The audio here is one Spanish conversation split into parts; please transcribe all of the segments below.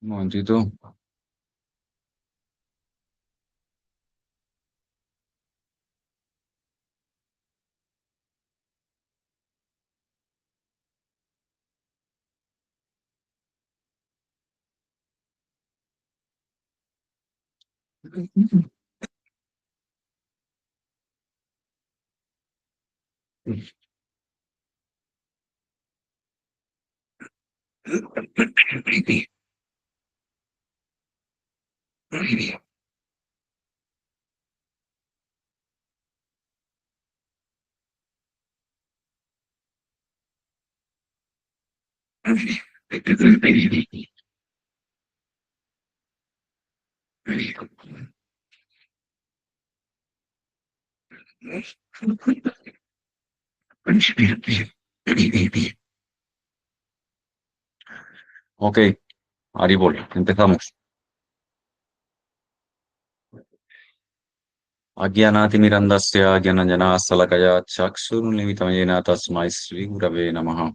Un momentito. Ok, Aribol, empezamos. Mirandasya Gyananjana Salakaya Chakshurunimitam Tasmai Sri Gurave Namaha.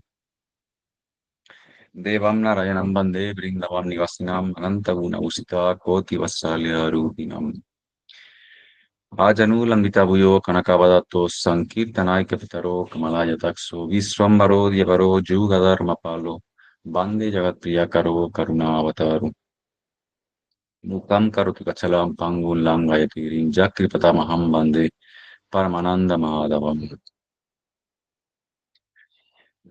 Devam Narayanam Bande Vrindavan Nivasinam Anantaguna Usita Koti Vasalya Rupinam. Ajanulambita Bhuyo Kanakavadato Sankirtanai Kapitaro Kamalaya Takso Visvambaro Dyavaro Jugadharma Palo Bande Jagat Priyakaro Karunavataru. Mukam Karuti Kachalam Pangulam Gayatirin Jakripatamaham Bande Paramananda Madhavam.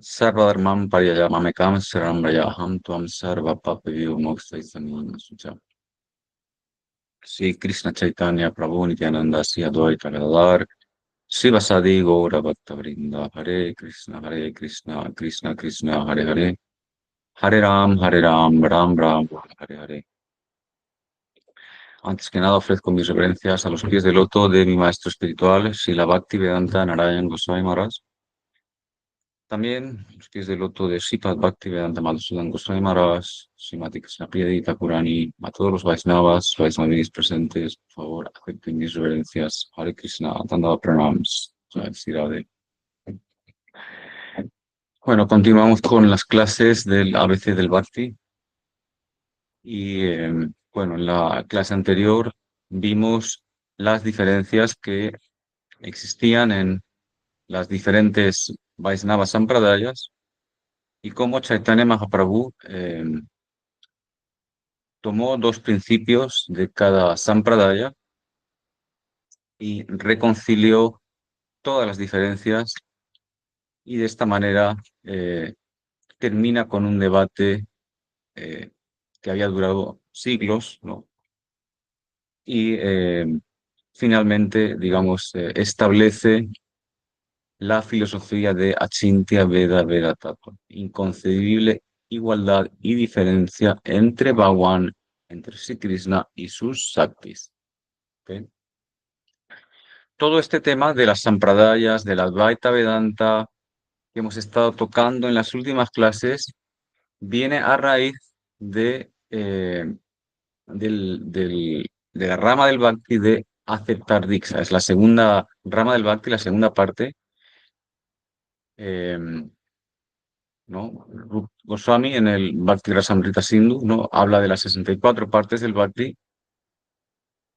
Sarvadharmam Pariyamamekam Saram Rayaham Tuam Sarva Papayu Moksha Samina Sucha. Sri Krishna Chaitanya Prabhu Nityananda Sri Advaita Gadadhar Srivasadi Gaura Bhakta Vrinda Hare Krishna Krishna Krishna Hare Hare Hare Ram Ram Ram Hare Hare. Antes que nada ofrezco mis reverencias a los pies del loto de mi maestro espiritual, Srila Bhaktivedanta Narayan Goswami Maharaj. También los pies del loto de Sripad Bhaktivedanta Madhusudan Goswami Maharaj, Srimati Krishna Priya Thakurani, a todos los Vaisnavas, Vaisnavis presentes, por favor, acepten mis reverencias. Hare Krishna, Tanda Pranams. Bueno, continuamos con las clases del ABC del Bhakti. Y bueno, en la clase anterior vimos las diferencias que existían en las diferentes Vaisnava Sampradayas y cómo Chaitanya Mahaprabhu tomó dos principios de cada Sampradaya y reconcilió todas las diferencias y de esta manera eh, termina con un debate eh, que había durado siglos, ¿no? Y finalmente, digamos, establece la filosofía de Achintya Veda Veda Tattva, inconcebible igualdad y diferencia entre Bhagwan, entre Sri Krishna y sus Shaktis. ¿Ok? Todo este tema de las Sampradayas, de la Advaita Vedanta, que hemos estado tocando en las últimas clases, viene a raíz de la rama del Bhakti de aceptar Diksha. Es la segunda rama del Bhakti, la segunda parte. ¿No? Goswami en el Bhakti Rasamrita Sindhu, ¿no? Habla de las 64 partes del Bhakti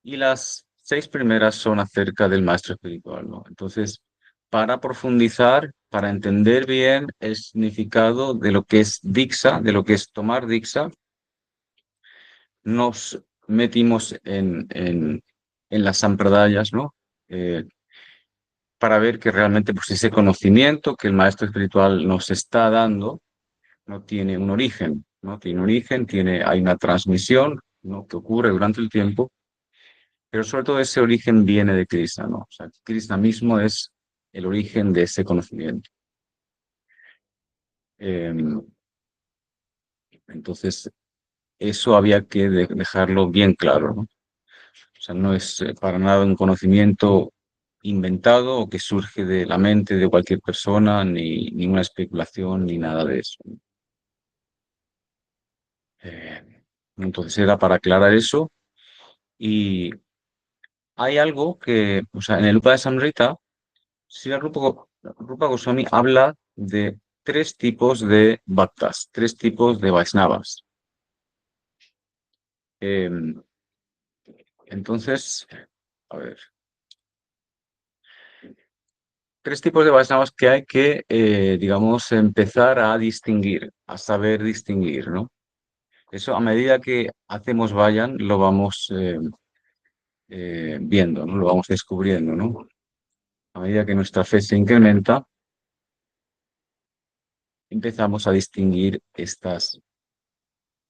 y las 6 primeras son acerca del maestro espiritual, ¿no? Entonces, para profundizar, para entender bien el significado de lo que es Diksha, de lo que es tomar Diksha, nos metimos en las sampradayas, ¿no? Eh, para ver que realmente pues, ese conocimiento que el maestro espiritual nos está dando no tiene un origen, ¿no? Tiene un origen, hay una transmisión, ¿no? Que ocurre durante el tiempo, pero sobre todo ese origen viene de Krishna, ¿no? O sea, Krishna mismo es el origen de ese conocimiento. Eh, entonces, eso había que dejarlo bien claro, ¿no? O sea, no es para nada un conocimiento inventado o que surge de la mente de cualquier persona, ni una especulación, ni nada de eso. Entonces era para aclarar eso. Y hay algo que, o sea, en el Upa de Samrita, Srila Rupa Goswami habla de tres tipos de bhaktas, tres tipos de Vaisnavas. Em, entonces, a ver, tres tipos de Vaishnavas que hay que, digamos, empezar a distinguir, a saber distinguir, ¿no? Eso a medida que hacemos vayan, lo vamos viendo, ¿no? Lo vamos descubriendo, ¿no? A medida que nuestra fe se incrementa, empezamos a distinguir estas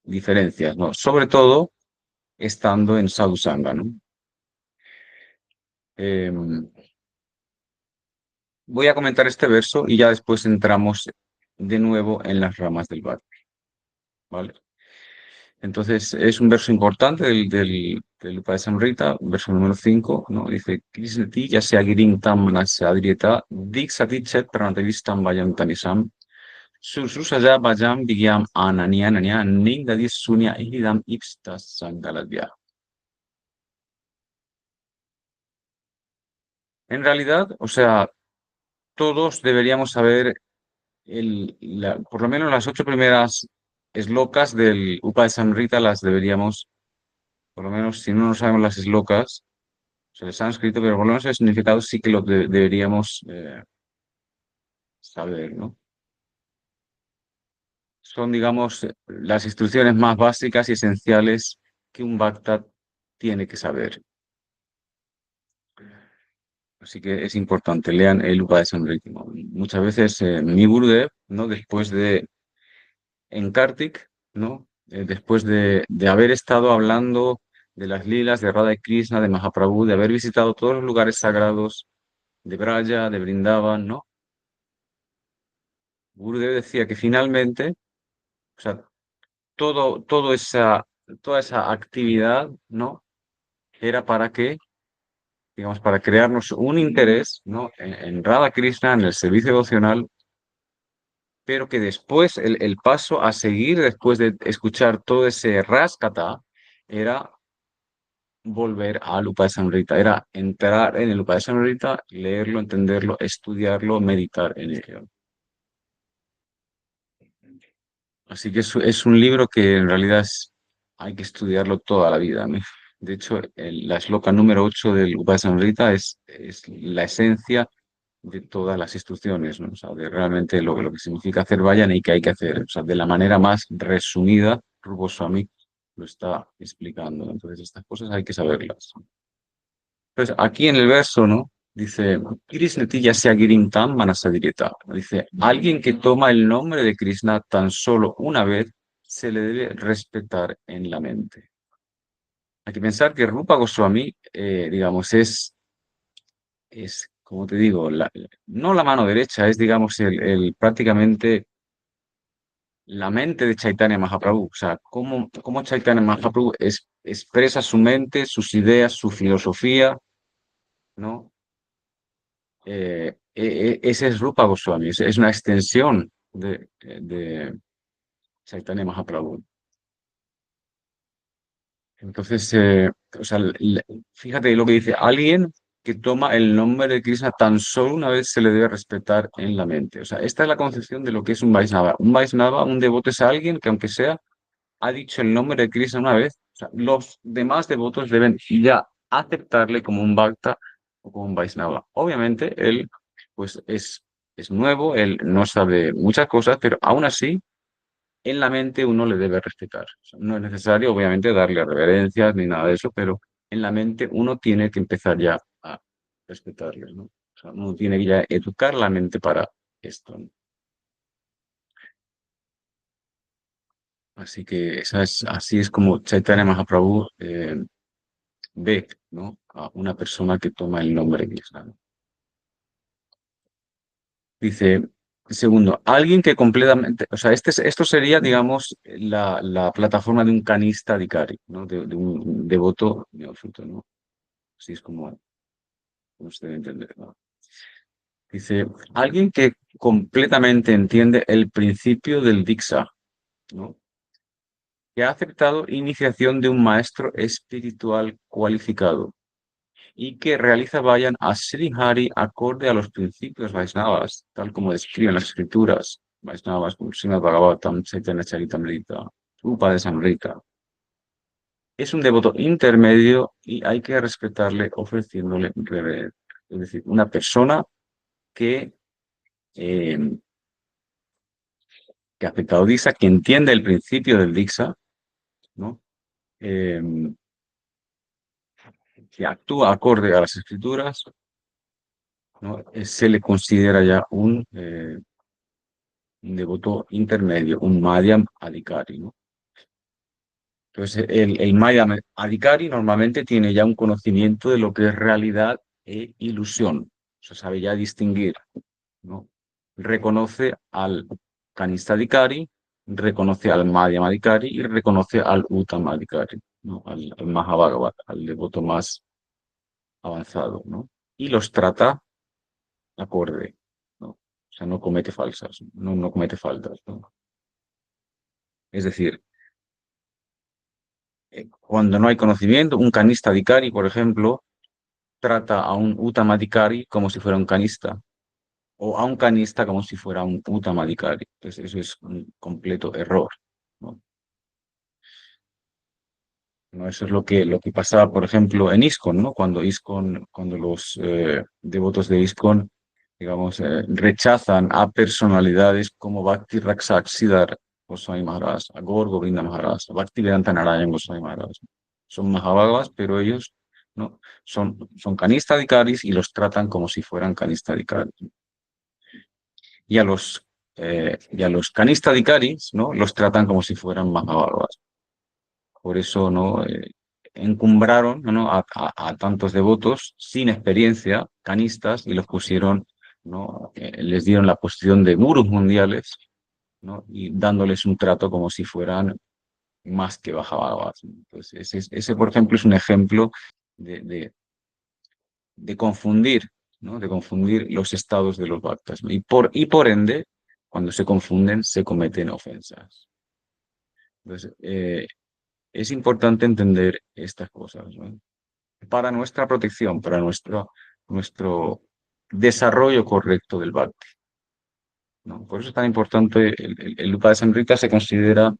diferencias, ¿no? Sobre todo estando en sadhusanga, ¿no? Em, Voy a comentar este verso y ya después entramos de nuevo en las ramas del Bhakti, ¿vale? Entonces, es un verso importante del Upadesamrita, verso número 5, ¿no? Dice, Krishnati yasya girim tam manasya adrieta diksati chet pranatavistam vayantanisam sususaya vayam vigyam ananya nanya ningdadi sunya ihidam ipstas sangaladvya. En realidad, o sea, todos deberíamos saber por lo menos las 8 primeras eslocas del Upadesamrita las deberíamos, por lo menos si no nos sabemos las eslocas, o sea, el sánscrito, pero por lo menos el significado sí que lo deberíamos saber, ¿no? Son, digamos, las instrucciones más básicas y esenciales que un bhakta tiene que saber. Así que es importante, lean el Upadesamrita. Muchas veces mi Gurudev, ¿no? Después en Kartik, ¿no? Después de haber estado hablando de las lilas de Radha y Krishna, de Mahaprabhu, de haber visitado todos los lugares sagrados de Braya, de Brindavan, ¿no? Gurudev decía que finalmente, o sea, toda esa actividad, ¿no? Era para que, digamos, para crearnos un interés, ¿no? En Radha Krishna, en el servicio devocional, pero que después el paso a seguir después de escuchar todo ese raskata era volver al Upadesamrita, era entrar en el Upadesamrita, leerlo, entenderlo, estudiarlo, meditar en ello. Así que es un libro que en realidad hay que estudiarlo toda la vida, ¿no? De hecho, la shloka número 8 del Upadesamrita es la esencia de todas las instrucciones, ¿no? O sea, de realmente lo que significa hacer vayan y qué hay que hacer. O sea, de la manera más resumida, Rupa Goswami lo está explicando. Entonces, estas cosas hay que saberlas. Pues aquí en el verso, ¿no? Dice, Krishnati yasya girim tam manasadireta. Dice, alguien que toma el nombre de Krishna tan solo una vez, se le debe respetar en la mente. Hay que pensar que Rupa Goswami, digamos, como te digo, no la mano derecha, es, digamos, prácticamente la mente de Chaitanya Mahaprabhu. O sea, cómo Chaitanya Mahaprabhu expresa su mente, sus ideas, su filosofía, ¿no? Ese es Rupa Goswami, es una extensión de Chaitanya Mahaprabhu. Entonces, o sea, fíjate lo que dice, alguien que toma el nombre de Krishna tan solo una vez se le debe respetar en la mente. O sea, esta es la concepción de lo que es un Vaisnava. Un Vaisnava, un devoto es alguien que aunque sea, ha dicho el nombre de Krishna una vez, o sea, los demás devotos deben ya aceptarle como un Bhakta o como un Vaisnava. Obviamente, él pues es nuevo, él no sabe muchas cosas, pero aún así en la mente uno le debe respetar. O sea, no es necesario, obviamente, darle reverencias ni nada de eso, pero en la mente uno tiene que empezar ya a respetarle, ¿no? O sea, uno tiene que ya educar la mente para esto, ¿no? Así que así es como Chaitanya Mahaprabhu ve, ¿no? A una persona que toma el nombre de Krishna, ¿no? Dice, segundo, alguien que completamente, o sea, esto sería, digamos, la plataforma de un canista dikari, ¿no? De un devoto neófito, ¿no? Así es como se debe entender, ¿no? Dice, alguien que completamente entiende el principio del Diksha, ¿no? Que ha aceptado iniciación de un maestro espiritual cualificado y que realiza vayan a Srihari acorde a los principios Vaisnavas, tal como describen las escrituras Vaisnavas como Srimad Bhagavatam, Chaitanya Charitamrita, Upadesamrita. es un devoto intermedio y hay que respetarle ofreciéndole reverencia. Es decir, una persona que, eh, que ha aceptado Diksha, que entiende el principio del Diksha, ¿no? Eh, que actúa acorde a las escrituras, ¿no? Se le considera ya un devoto intermedio, un Madhyam Adhikari, ¿no? Entonces, el Madhyam Adhikari normalmente tiene ya un conocimiento de lo que es realidad e ilusión. O sea, sabe ya distinguir, ¿no? Reconoce al Kanista Adhikari, reconoce al Madhyam Adhikari y reconoce al Uttam Adhikari, ¿no? Al Mahabhagavat, al devoto más avanzado, ¿no? Y los trata acorde, ¿no? O sea, no comete falsas, no comete faltas, ¿no? Es decir, cuando no hay conocimiento, un canista dikari, por ejemplo, trata a un utamadikari como si fuera un canista, o a un canista como si fuera un utamadikari. Entonces, eso es un completo error, ¿no? ¿No? Eso es lo que pasaba, por ejemplo, en ISKCON, ¿no? Cuando los devotos de ISKCON, digamos, rechazan a personalidades como Bhakti Rakshak Siddhar Goswami Maharaj, a Gaur Govinda Maharaj, a Bhaktivedanta Narayan Goswami Maharaj. Son Mahabhagavas, pero ellos, ¿no? Son canistadikaris y los tratan como si fueran canistadikaris. Y a los canistadikaris, ¿no? Los tratan como si fueran Mahabhagavas. Por eso no encumbraron, ¿no? A tantos devotos sin experiencia, canistas, y los pusieron, ¿no? Les dieron la posición de gurús mundiales, ¿no? Y dándoles un trato como si fueran más que bajabas. Entonces, ese, por ejemplo, es un ejemplo de, de, de confundir, ¿no? De confundir los estados de los bhaktas, ¿no? Y por ende, cuando se confunden, se cometen ofensas. Entonces, es importante entender estas cosas, ¿no? Para nuestra protección, para nuestro desarrollo correcto del Bhakti, ¿no? Por eso es tan importante, el Upasamrita se considera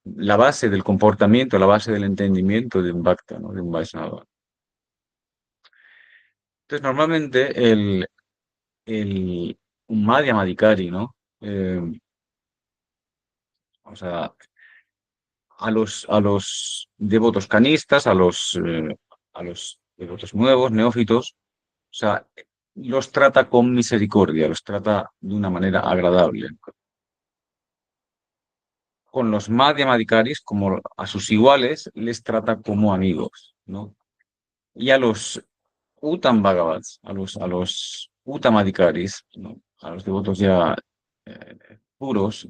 la base del comportamiento, la base del entendimiento de un Bhakta, ¿no? De un Vaishnava. Entonces, normalmente un Madhya Madhikari, ¿no? O sea, a los devotos canistas, a los devotos nuevos, neófitos, o sea, los trata con misericordia, los trata de una manera agradable. Con los Madhya Madhikaris, como a sus iguales, les trata como amigos, ¿no? Y a los Uttam Bhagavats, a los Uttam Adhikaris, ¿no? A los devotos ya puros,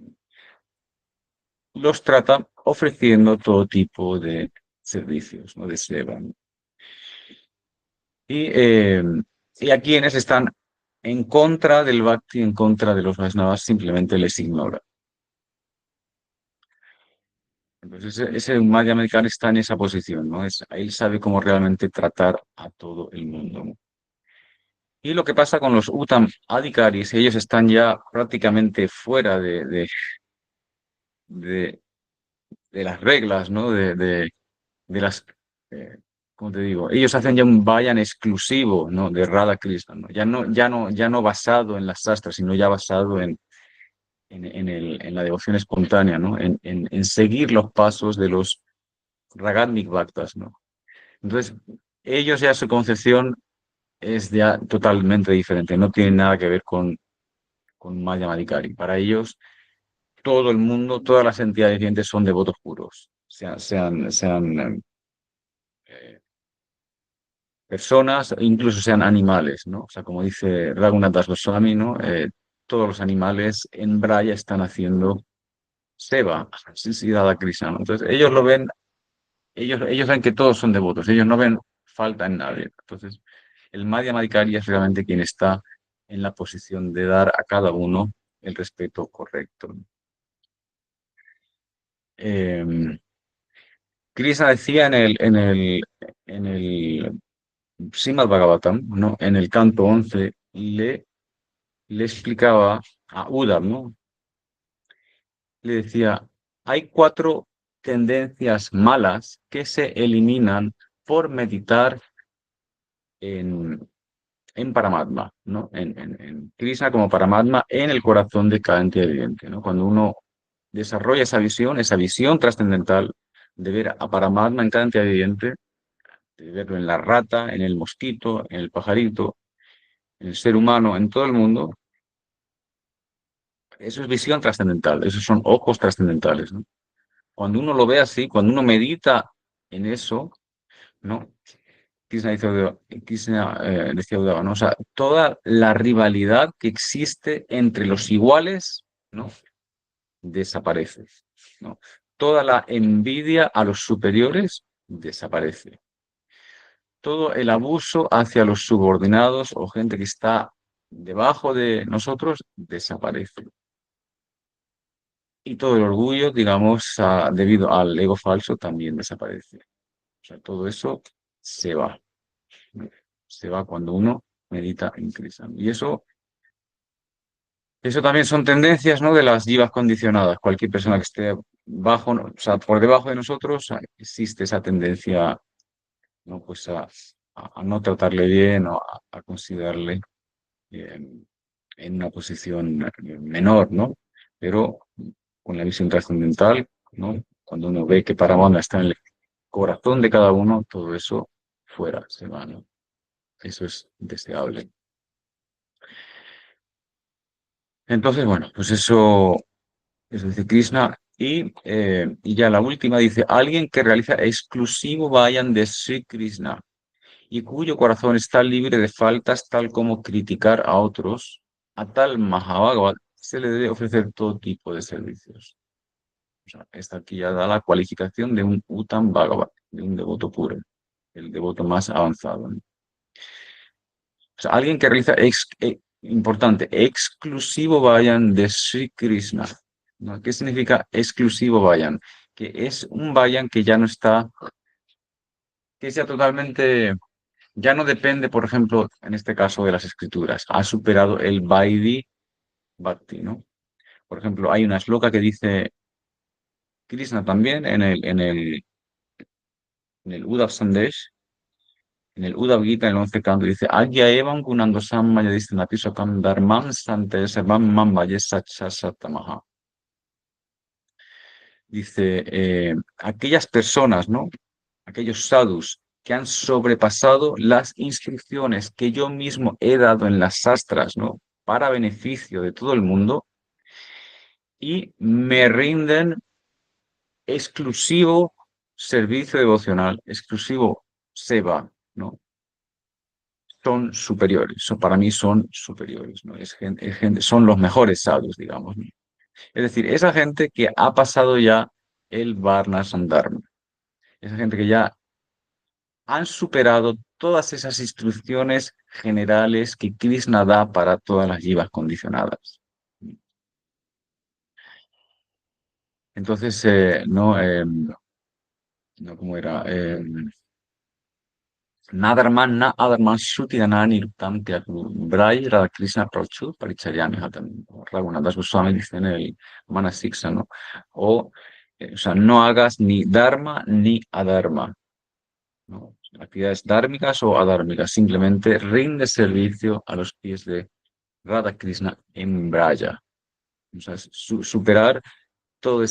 los trata ofreciendo todo tipo de servicios, ¿no? De seva, ¿no? Y, eh, y a quienes están en contra del Bhakti, en contra de los Vaishnavas, simplemente les ignora. Entonces, ese Madhya Americano está en esa posición, ¿no? Él sabe cómo realmente tratar a todo el mundo, ¿no? Y lo que pasa con los Uttam Adhikaris, ellos están ya prácticamente fuera de, de las reglas, ¿no? De las, eh, ¿cómo te digo? Ellos hacen ya un vayan exclusivo, ¿no? De Radha Krishna, ¿no? Ya no basado en las sastras, sino ya basado en la devoción espontánea, ¿no? En seguir los pasos de los Ragatmik Bhaktas, ¿no? Entonces, ellos ya su concepción es ya totalmente diferente, no tiene nada que ver con Maya Madhikari. Para ellos, todo el mundo, todas las entidades vivientes son devotos puros, sean personas, incluso sean animales, ¿no? O sea, como dice Raghunath Das Goswami, ¿no? Todos los animales en Braya están haciendo seva, sí, Radha Krishna, ¿no? Entonces, ellos lo ven, ellos ven que todos son devotos, ellos no ven falta en nadie. Entonces, el Madhya Madhikari es realmente quien está en la posición de dar a cada uno el respeto correcto. Eh, Krishna decía en el Srimad Bhagavatam, ¿no? En el canto 11, le explicaba a Uddhava, ¿no? Le decía, hay cuatro tendencias malas que se eliminan por meditar en Paramatma, ¿no? En Krishna como Paramatma en el corazón de cada entidad viviente, ¿no? Cuando uno desarrolla esa visión trascendental de ver a Paramatma en cada entidad viviente, de verlo en la rata, en el mosquito, en el pajarito, en el ser humano, en todo el mundo, eso es visión trascendental, esos son ojos trascendentales, ¿no? Cuando uno lo ve así, cuando uno medita en eso, ¿no? Decía Uddhava, ¿no? O sea, toda la rivalidad que existe entre los iguales, ¿no? Desaparece, ¿no? Toda la envidia a los superiores desaparece. Todo el abuso hacia los subordinados o gente que está debajo de nosotros desaparece. Y todo el orgullo, digamos, debido al ego falso, también desaparece. O sea, todo eso se va. Se va cuando uno medita en Krishna. Y eso también son tendencias, ¿no? De las jivas condicionadas. Cualquier persona que esté bajo, ¿no? O sea, por debajo de nosotros, existe esa tendencia, ¿no? Pues a no tratarle bien o a considerarle eh, en una posición menor, ¿no? Pero con la visión trascendental, ¿no? Cuando uno ve que Paramatma está en el corazón de cada uno, todo eso fuera se va, ¿no? Eso es deseable. Entonces, bueno, pues eso dice Krishna. Y ya la última dice, alguien que realiza exclusivo vayan de Sri Krishna y cuyo corazón está libre de faltas, tal como criticar a otros, a tal Mahabhagavat se le debe ofrecer todo tipo de servicios. O sea, esta aquí ya da la cualificación de un Uttam Bhagavat, de un devoto puro, el devoto más avanzado, ¿no? O sea, alguien que realiza, importante, exclusivo vayan de Sri Krishna, ¿no? ¿Qué significa exclusivo vayan? Que es un vayan que ya no está, que sea totalmente, ya no depende, por ejemplo, en este caso de las escrituras, ha superado el Vaidhi Bhakti, ¿no? Por ejemplo, hay una shloka que dice Krishna también en el Uddhav Sandesh, en el Uddhav Gita, en el 11 canto, dice, Agya evam gunando sammaya distinati sokam dharmam sante sarvam mam vaye satcha satamaha. Dice, aquellas personas, ¿no? Aquellos sadhus que han sobrepasado las instrucciones que yo mismo he dado en las sastras, ¿no? Para beneficio de todo el mundo y me rinden exclusivo servicio devocional, exclusivo seva, ¿no? Son superiores, para mí son superiores, ¿no? Son los mejores sadhus, digamos, ¿no? Es decir, esa gente que ha pasado ya el Varnasandharma, esa gente que ya han superado todas esas instrucciones generales que Krishna da para todas las jivas condicionadas. Entonces, no, ¿cómo era? Nadarman na adarman shruti danani ruptam tyagu Brai Radha Krishna Prachur Paricharyami Hatam. Raghunath Goswami dice en el Manasiksa, ¿no? O sea, no hagas ni dharma ni adharma, ¿no? Actividades dármicas o adármicas, simplemente rinde servicio a los pies de Radha Krishna en Braya. O sea, superar todo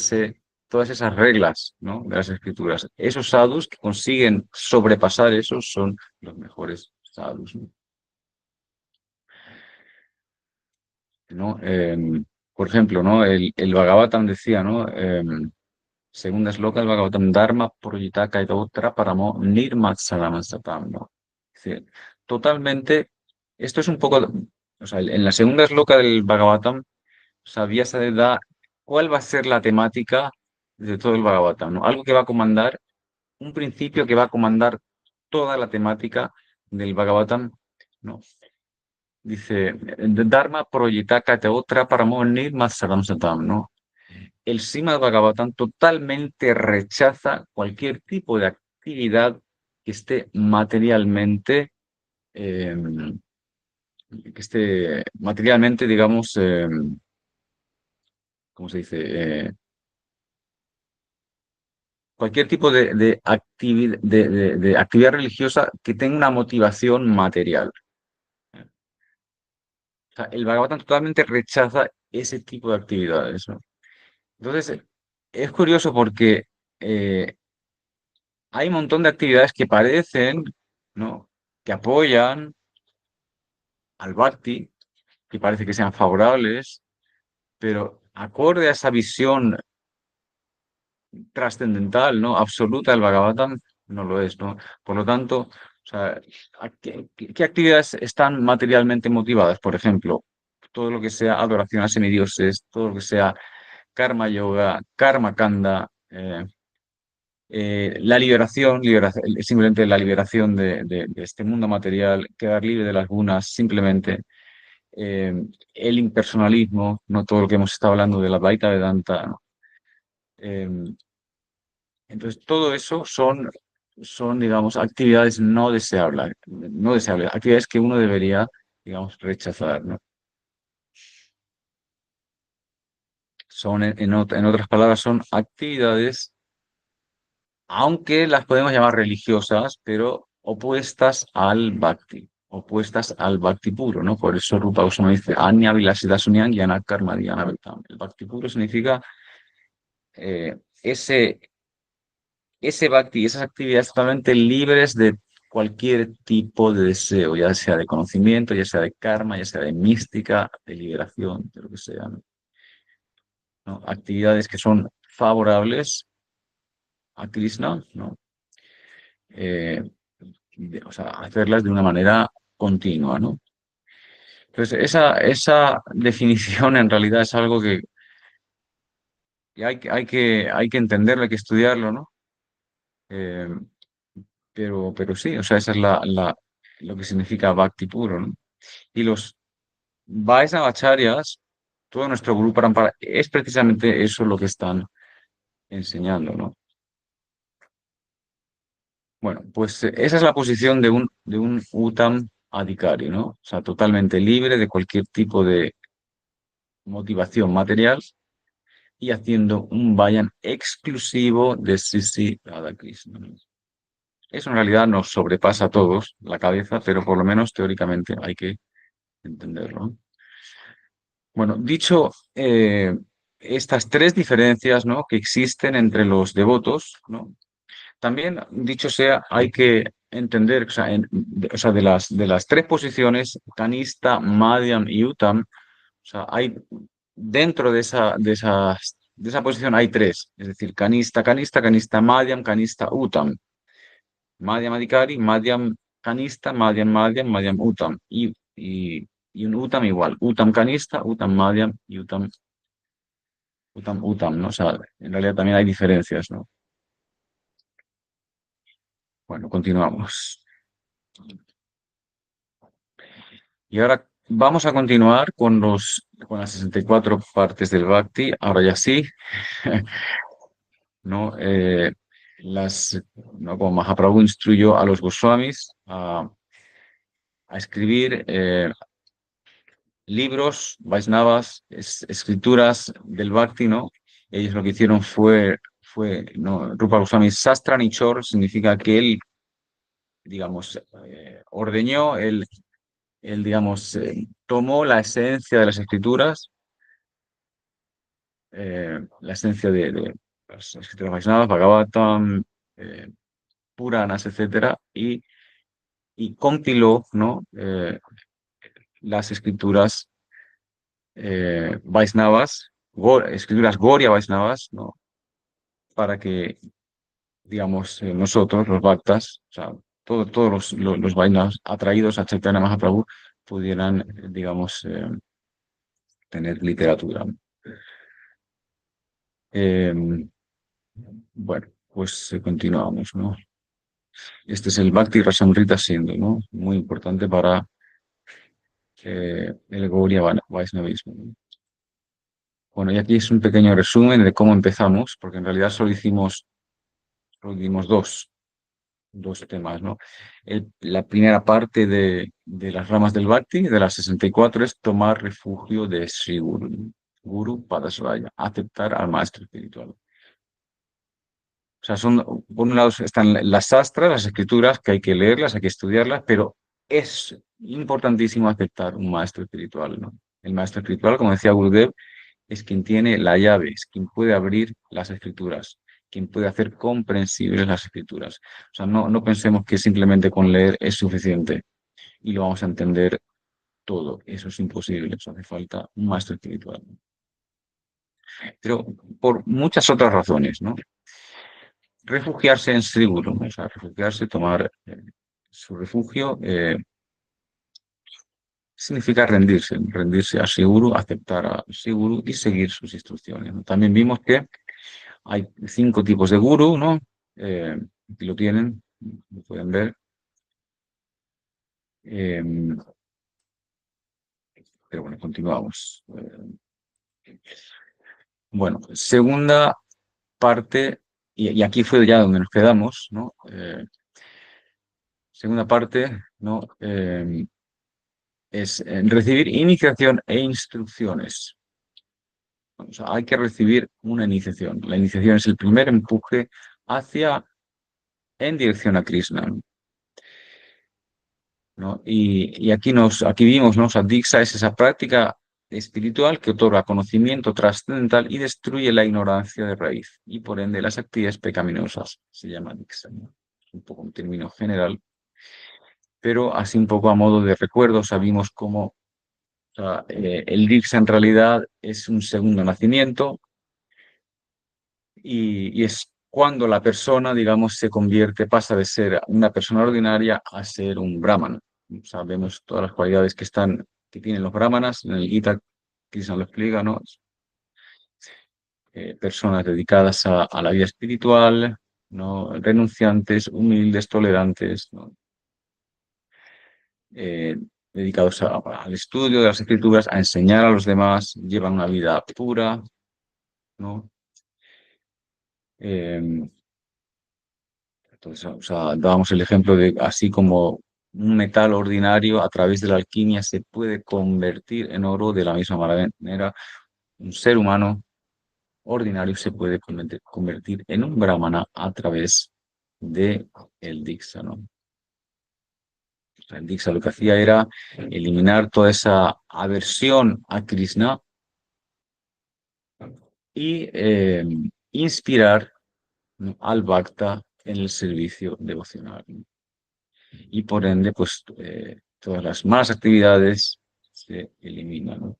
todas esas reglas, ¿no? De las escrituras. Esos sadhus que consiguen sobrepasar eso son los mejores sadhus, ¿no? Por ejemplo, ¿no? El Bhagavatam decía, ¿no? Segunda sloka del Bhagavatam, Dharma Purjitaka otra paramo nirmatsaram satam, ¿no? Dice, totalmente, esto es un poco, o sea, en la segunda sloka del Bhagavatam, sabía da cuál va a ser la temática de todo el Bhagavatam, ¿no? Algo que va a comandar, un principio que va a comandar toda la temática del Bhagavatam, ¿no? Dice, Dharma Proyitaka Teotra Paramonir Masaram Satam, ¿no? El Srimad Bhagavatam totalmente rechaza cualquier tipo de actividad que esté materialmente, eh, digamos, ¿cómo se dice? cualquier tipo de actividad religiosa que tenga una motivación material. O sea, el Bhagavatam totalmente rechaza ese tipo de actividades, ¿no? Entonces, es curioso porque eh, hay un montón de actividades que parecen, ¿no? Que apoyan al Bhakti, que parece que sean favorables, pero acorde a esa visión trascendental, ¿no? Absoluta del Bhagavatam, no lo es, ¿no? Por lo tanto, o sea, ¿qué actividades están materialmente motivadas? Por ejemplo, todo lo que sea adoración a semidioses, todo lo que sea karma yoga, karma kanda, la simplemente la liberación de este mundo material, quedar libre de las gunas, simplemente eh, el impersonalismo, no todo lo que hemos estado hablando de la Advaita Vedanta, ¿no? Eh, entonces, todo eso son, digamos, actividades no deseables, actividades que uno debería, digamos, rechazar, ¿no? Son, en otras palabras, son actividades, aunque las podemos llamar religiosas, pero opuestas al bhakti puro, ¿no? Por eso Rupa Goswami dice, Anya Vilasita Sunyam Yana Karma Dhyana Vedam. El bhakti puro significa ese bhakti, esas actividades totalmente libres de cualquier tipo de deseo, ya sea de conocimiento, ya sea de karma, ya sea de mística, de liberación, de lo que sea, ¿no? Actividades que son favorables a Krishna, ¿no? Eh, o sea, hacerlas de una manera continua, ¿no? Entonces, esa definición en realidad es algo que hay que entenderlo, hay que estudiarlo, ¿no? Eh, pero sí, o sea, esa es lo que significa Bhakti puro, ¿no? Y los Vaisnavacharyas, todo nuestro Guru Parampara, es precisamente eso lo que están enseñando, ¿no? Bueno, pues esa es la posición de un Uttam Adhikari, ¿no? O sea, totalmente libre de cualquier tipo de motivación material y haciendo un vayan exclusivo de Sisi Radhakrishna, ¿no? Eso en realidad nos sobrepasa a todos la cabeza, pero por lo menos teóricamente hay que entenderlo, ¿no? Bueno, dicho estas tres diferencias, ¿no? Que existen entre los devotos, ¿no? También, dicho sea, hay que entender, o sea, de las tres posiciones, Kanista, Madhyam y Uttam, o sea, dentro de esa posición hay tres, es decir, Kanista, Kanista, Kanista Madhyam, Kanista Uttam, Madhyam Adhikari, Madhyam Kanista, Madhyam Madhyam, Madhyam Uttam, y un Uttam igual, Uttam Kanista, Uttam Madhyam y Uttam, ¿no? O sea, en realidad también hay diferencias, ¿no? Bueno, continuamos. Y ahora vamos a continuar con las 64 partes del Bhakti. Ahora ya sí, ¿no? ¿No? Como Mahaprabhu instruyó a los Goswamis a escribir libros, Vaisnavas, escrituras del Bhakti, ¿no? Ellos lo que hicieron ¿no? Rupa Goswami Sastra Nichor significa que él, digamos, ordeñó, digamos, tomó la esencia de las escrituras, la esencia de las escrituras Vaishnavas, Bhagavatam, eh, Puranas, etcétera, y compiló, ¿no? Las escrituras Vaishnavas, escrituras Goria Vaishnavas, ¿no? Para que, digamos, nosotros, los Bhaktas, o sea, todos los Vaishnavas atraídos a Chaitanya Mahaprabhu pudieran, digamos, tener literatura. Eh, bueno, pues continuamos, ¿no? Este es el Bhakti Rasamrita Sindhu, ¿no? Muy importante para el Gaudiya Vaishnavismo, ¿no? Bueno, y aquí es un pequeño resumen de cómo empezamos, porque en realidad solo dimos dos temas, ¿no? La primera parte de las ramas del Bhakti, de las 64, es tomar refugio de Sri Guru, Guru Padasvaya, aceptar al maestro espiritual. O sea, son, por un lado están las sastras, las escrituras, que hay que leerlas, hay que estudiarlas, pero es importantísimo aceptar un maestro espiritual, ¿no? El maestro espiritual, como decía Gurudev, es quien tiene la llave, es quien puede abrir las escrituras, quien puede hacer comprensibles las escrituras. O sea, no pensemos que simplemente con leer es suficiente y lo vamos a entender todo. Eso es imposible, o sea, hace falta un maestro espiritual. Pero por muchas otras razones, ¿no? Refugiarse en Sri Guru, ¿no? O sea, refugiarse, tomar su refugio, significa rendirse, rendirse a Sri Guru, aceptar a Sri Guru y seguir sus instrucciones, ¿no? También vimos que hay 5 tipos de guru, ¿no? Aquí lo tienen, lo pueden ver. Eh, pero bueno, continuamos. Bueno, segunda parte, y aquí fue ya donde nos quedamos, ¿no? Segunda parte, ¿no? Es recibir iniciación e instrucciones. O sea, hay que recibir una iniciación. La iniciación es el primer empuje hacia, en dirección a Krishna, ¿no? Y aquí vimos, ¿no? O sea, Diksha es esa práctica espiritual que otorga conocimiento trascendental y destruye la ignorancia de raíz y por ende las actividades pecaminosas. Se llama Diksha, ¿no? Es un poco un término general, pero así un poco a modo de recuerdo, sabimos cómo, o sea, el Diksha en realidad es un segundo nacimiento y es cuando la persona, digamos, se convierte, pasa de ser una persona ordinaria a ser un brahman. Sabemos todas las cualidades que tienen los brahmanas, en el Gita Krishna lo explica, ¿no? Personas dedicadas a la vida espiritual, ¿no? Renunciantes, humildes, tolerantes, ¿no? Eh, dedicados al estudio de las escrituras, a enseñar a los demás, llevan una vida pura, ¿no? Eh, Entonces, o sea, dábamos el ejemplo de así como un metal ordinario a través de la alquimia se puede convertir en oro de la misma manera, un ser humano ordinario se puede convertir en un brahmana a través de el Diksha, ¿no? O sea, el Diksha lo que hacía era eliminar toda esa aversión a Krishna y inspirar, ¿no? Al Bhakta en el servicio devocional, ¿no? Y por ende, pues todas las malas actividades se eliminan, ¿no?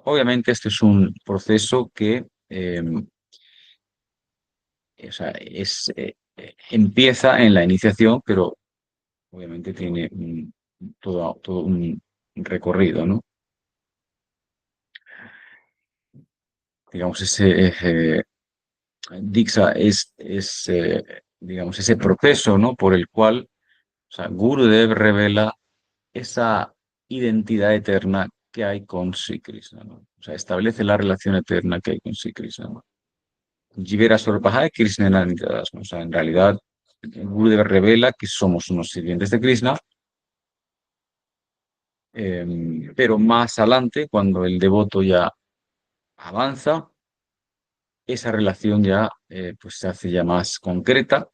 Obviamente, este es un proceso que o sea, empieza en la iniciación, pero obviamente tiene todo un recorrido, ¿no? Digamos, Diksha digamos, ese proceso, ¿no? Por el cual, o sea, Gurudev revela esa identidad eterna que hay con Sri Krishna, ¿no? O sea, establece la relación eterna que hay con Sri Krishna, ¿no? Jivera Swarpaha Krishna Nanidadas, ¿no? O sea, en realidad, Gurudev revela que somos unos sirvientes de Krishna, pero más adelante, cuando el devoto ya avanza, esa relación ya pues se hace ya más concreta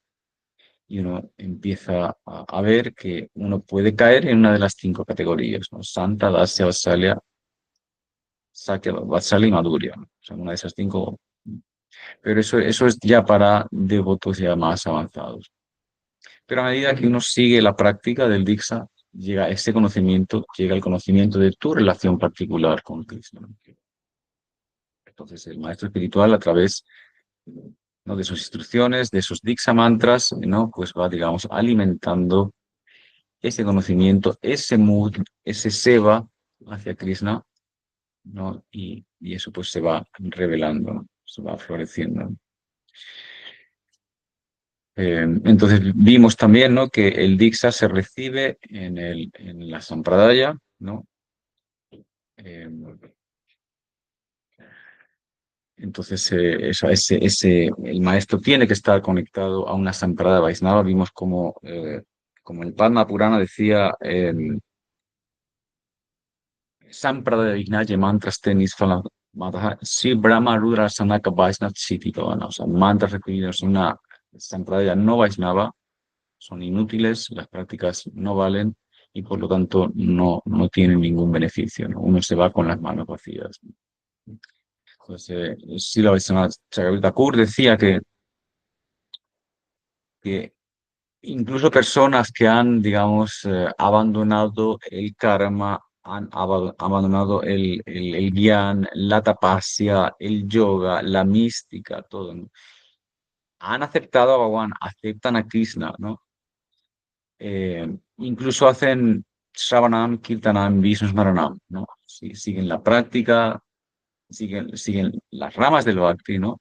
y uno empieza a ver que uno puede caer en una de las 5 categorías, ¿no? Santa, Dasya, Vatsalya, Sakya, Vatsalya y Madhurya, ¿no? O sea, una de esas 5. Pero eso es ya para devotos ya más avanzados. Pero a medida que uno sigue la práctica del Diksha, llega ese conocimiento, llega el conocimiento de tu relación particular con Krishna, ¿no? Entonces, el maestro espiritual, a través, ¿no? de sus instrucciones, de sus Diksha mantras, ¿no? Pues va, digamos, alimentando ese conocimiento, ese mood, ese seva hacia Krishna, ¿no? Y eso pues se va revelando, ¿no? Se va floreciendo. Entonces vimos también, ¿no? que el Diksha se recibe en la Sampradaya, ¿no? Eh, entonces el maestro tiene que estar conectado a una Sampradaya Vaisnava. Vimos como el Padma Purana decía, Sampradaya Vijnaya Mantras Tenis Mataha, si Brahma Rudra Sanaka Vaishnava Chiti Pavana. O sea, mantras referidos a una Sampradaya no Vaishnava son inútiles, las prácticas no valen y por lo tanto no tienen ningún beneficio, ¿no? Uno se va con las manos vacías. Entonces, Srila Vaishnava Chakravarti Thakur decía que incluso personas que han, digamos, abandonado el karma, han abandonado el gyan, la tapasya, el yoga, la mística, todo, ¿no? Han aceptado a Bhagavan, aceptan a Krishna, ¿no? Incluso hacen Shravanam, Kirtanam, Vishnu Smaranam, ¿no? Siguen la práctica, siguen las ramas del Bhakti, ¿no?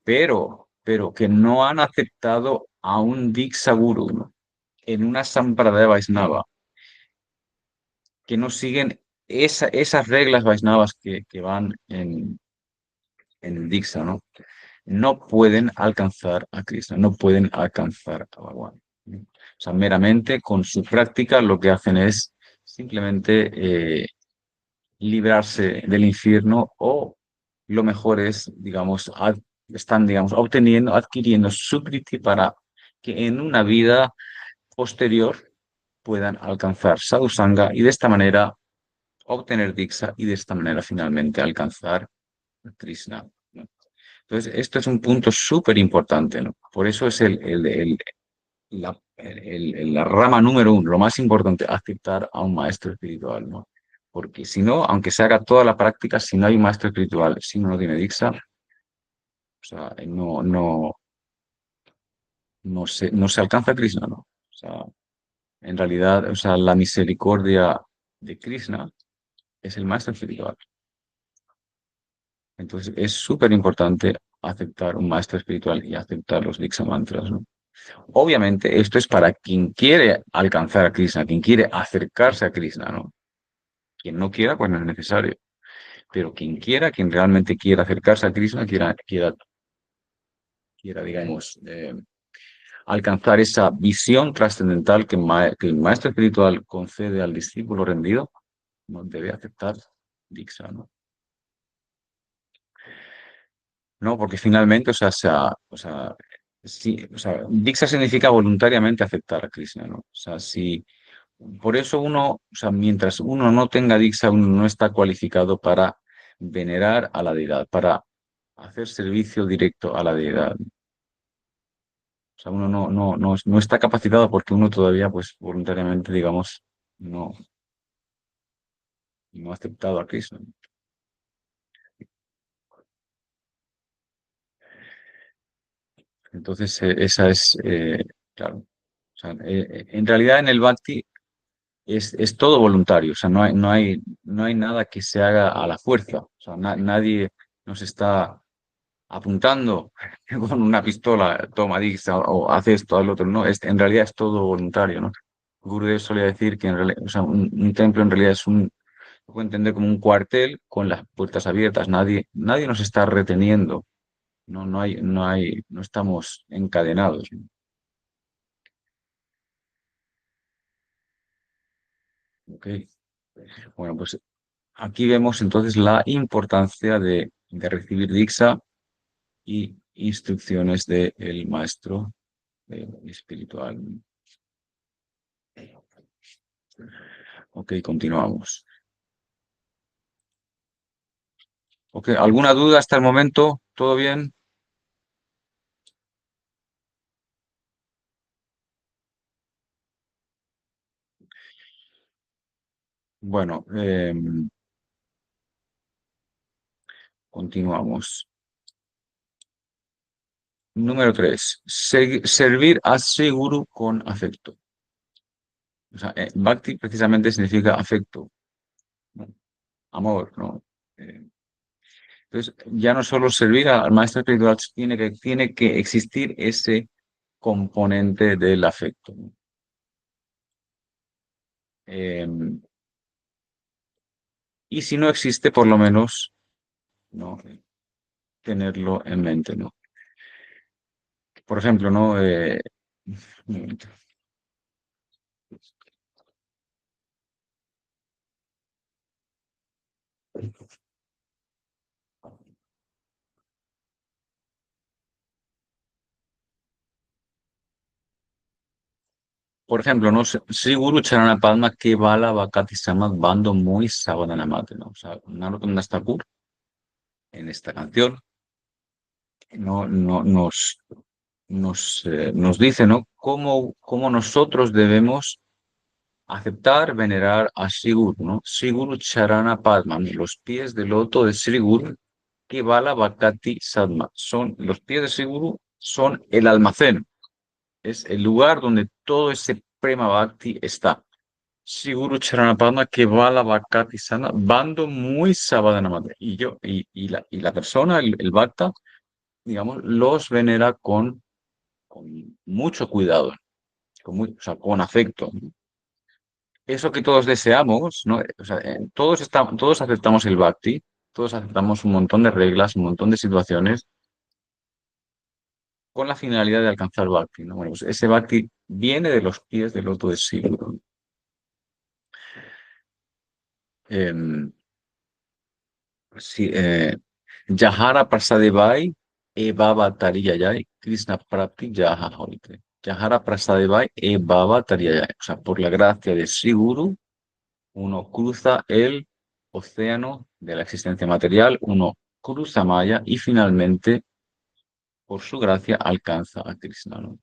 Pero que no han aceptado a un Diksha Guru, ¿no? En una Sampradaya Vaisnava, que no siguen esas reglas Vaisnavas que van en el Diksha, ¿no? No pueden alcanzar a Krishna, no pueden alcanzar a Bhagavan, ¿no? O sea, meramente con su práctica lo que hacen es simplemente librarse del infierno o lo mejor es, digamos, están, digamos, obteniendo, adquiriendo Sukriti para que en una vida posterior puedan alcanzar sadhusanga y de esta manera obtener Diksha y de esta manera finalmente alcanzar a Krishna, ¿no? Entonces, esto es un punto súper importante, ¿no? Por eso es la rama número uno, lo más importante, aceptar a un maestro espiritual, ¿no? Porque si no, aunque se haga toda la práctica, si no hay un maestro espiritual, si uno no tiene Diksha, o sea, no se alcanza a Krishna, ¿no? O sea, en realidad, o sea, la misericordia de Krishna es el maestro espiritual. Entonces, es súper importante aceptar un maestro espiritual y aceptar los Diksha mantras, ¿no? Obviamente, esto es para quien quiere alcanzar a Krishna, quien quiere acercarse a Krishna, ¿no? Quien no quiera, pues no es necesario. Pero quien quiera, quien realmente quiera acercarse a Krishna, quiera, digamos, alcanzar esa visión trascendental que el maestro espiritual concede al discípulo rendido, no debe aceptar Diksha, ¿no? No, porque finalmente, Diksha significa voluntariamente aceptar a Krishna, ¿no? O sea, si por eso uno, o sea, mientras uno no tenga Diksha, uno no está cualificado para venerar a la deidad, para hacer servicio directo a la deidad. O sea, uno no está capacitado porque uno todavía, pues, voluntariamente, digamos, no, no ha aceptado a Krishna. Entonces, esa es, claro. O sea, en realidad en el Bhakti es todo voluntario, o sea, no hay nada que se haga a la fuerza. O sea, nadie nos está apuntando con una pistola, toma, Dixa, o hace esto, haz lo otro. No, en realidad es todo voluntario, ¿no? Gurudev solía decir que en realidad, o sea, un templo en realidad se puede entender como un cuartel con las puertas abiertas. Nadie nos está reteniendo. No estamos encadenados, ¿no? Ok. Bueno, pues aquí vemos entonces la importancia de recibir Dixa y instrucciones del maestro espiritual. Ok, continuamos. Ok, ¿alguna duda hasta el momento? ¿Todo bien? Bueno, continuamos. Número 3. Servir a Sri Guru con afecto. O sea, Bhakti precisamente significa afecto, ¿no? Amor, ¿no? Eh, entonces, ya no solo servir al maestro espiritual, tiene que existir ese componente del afecto, ¿no? Eh, y si no existe, por lo menos, ¿no? Tenerlo en mente, ¿no? Por ejemplo, ¿no? Un momento. por ejemplo, ¿no? Sri Guru Charana Padma Kevala Bhakti Samad Bando Muy Sabadanamate, ¿no? O sea, Narottam Das Thakur en esta canción no, nos dice, ¿no? Cómo nosotros debemos aceptar, venerar a Sri Guru, ¿no? Sri Guru Charana Padma, ¿no? Los pies del loto de Sri Guru Kevala Bhakti Sadma. Son, los pies de Sri Guru son el almacén, es el lugar donde todo ese Prema Bhakti está. Siguru Charanapadma que va a la Bhakti Sana, bando muy Sabadhanamate. Y la persona, el Bhakta, digamos, los venera con mucho cuidado, o sea, con afecto. Eso que todos deseamos, ¿no? O sea, todos aceptamos el Bhakti, todos aceptamos un montón de reglas, un montón de situaciones con la finalidad de alcanzar Bhakti, ¿no? Bueno, pues ese Bhakti viene de los pies del loto de Siguru. Em, sí, Jahara Prasadevai e Baba Tariyayai Krishna Prapti Jaha Hoite. Jahara Prasadevai e Baba Tariyayai. O sea, por la gracia de Sri Guru, uno cruza el océano de la existencia material, uno cruza Maya y finalmente, por su gracia, alcanza a Krishna, ¿no?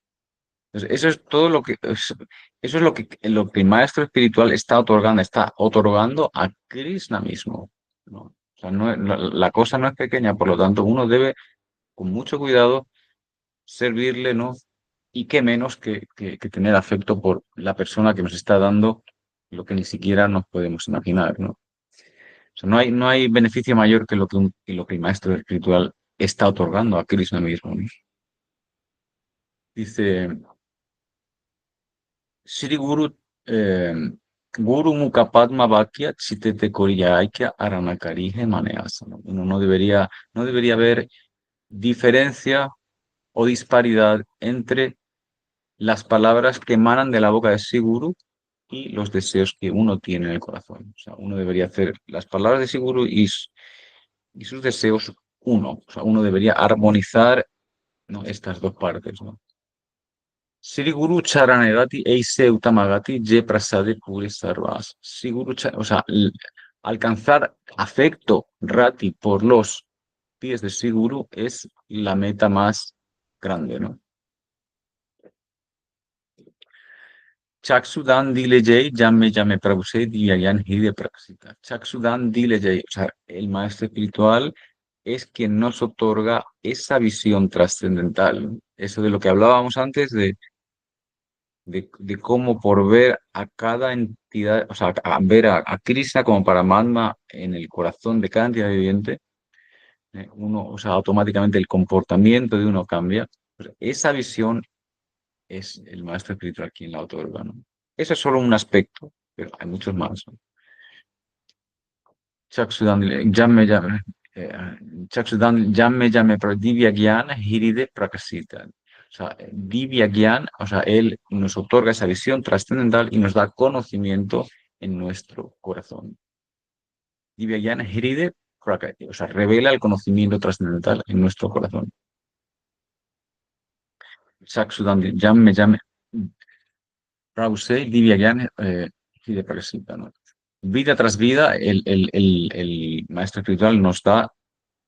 Entonces, eso es todo eso es lo que el maestro espiritual está otorgando a Krishna mismo, ¿no? O sea, la cosa no es pequeña, por lo tanto, uno debe, con mucho cuidado, servirle, ¿no? Y qué menos que tener afecto por la persona que nos está dando lo que ni siquiera nos podemos imaginar, ¿no? O sea, no hay beneficio mayor que lo que el maestro espiritual está otorgando a Krishna mismo, ¿no? Dice. Sri Guru, eh, Guru Mukha Padma Vakya Chitete Koriyaikya Aranakarihe Maneasa, ¿no? Uno no debería haber diferencia o disparidad entre las palabras que emanan de la boca de Sri Guru y los deseos que uno tiene en el corazón. O sea, uno debería hacer las palabras de Sri Guru y sus deseos uno. O sea, uno debería armonizar, ¿no? Estas dos partes, ¿no? Sri Guru Charanagati Eise Uttamagati Je Prasade Puri Sarvas. Sri Guru o sea, alcanzar afecto rati por los pies de Sri Guru es la meta más grande, ¿no? Chaksudan Dile Jai, Jamme Jamme Prabhuse Diyayan Hide Praksita. Chaksudan Dile Jai, o sea, el maestro espiritual es quien nos otorga esa visión trascendental. Eso de lo que hablábamos antes de cómo por ver a cada entidad, o sea, ver a Krishna como Paramatma en el corazón de cada entidad viviente, o sea, automáticamente el comportamiento de uno cambia. Pues esa visión es el maestro espiritual quien la otorga, ¿no? Eso es solo un aspecto, pero hay muchos más, ¿no? Chakshudan, eh, Chakshudan, pero Divya Gyana, Hiride Prakasita. O sea, Divya Gyan, o sea, él nos otorga esa visión trascendental y nos da conocimiento en nuestro corazón. Divya Gyan, Hiride Prakasita. O sea, revela el conocimiento trascendental en nuestro corazón. Chakshudan, Prabhuse, Divya Gyan, Hiride Prakasita, ¿no? Vida tras vida, el maestro espiritual nos da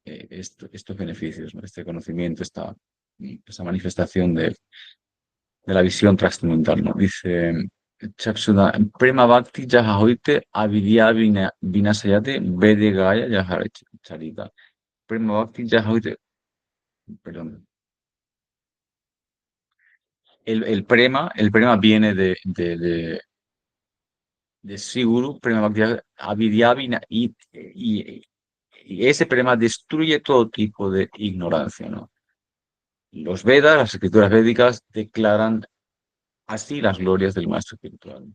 estos beneficios, ¿no? Este conocimiento, esta manifestación de la visión trascendental, ¿no? Dice Chaksuda, Prema Bhakti Yahahoite Avidya Vinasayate Vede Gaya Charita. Prema Bhakti Yahahoite, perdón. El prema viene de Sri Guru, Prema Bhakti Avidya y ese prema destruye todo tipo de ignorancia, ¿no? Los Vedas, las escrituras védicas, declaran así las glorias del maestro espiritual.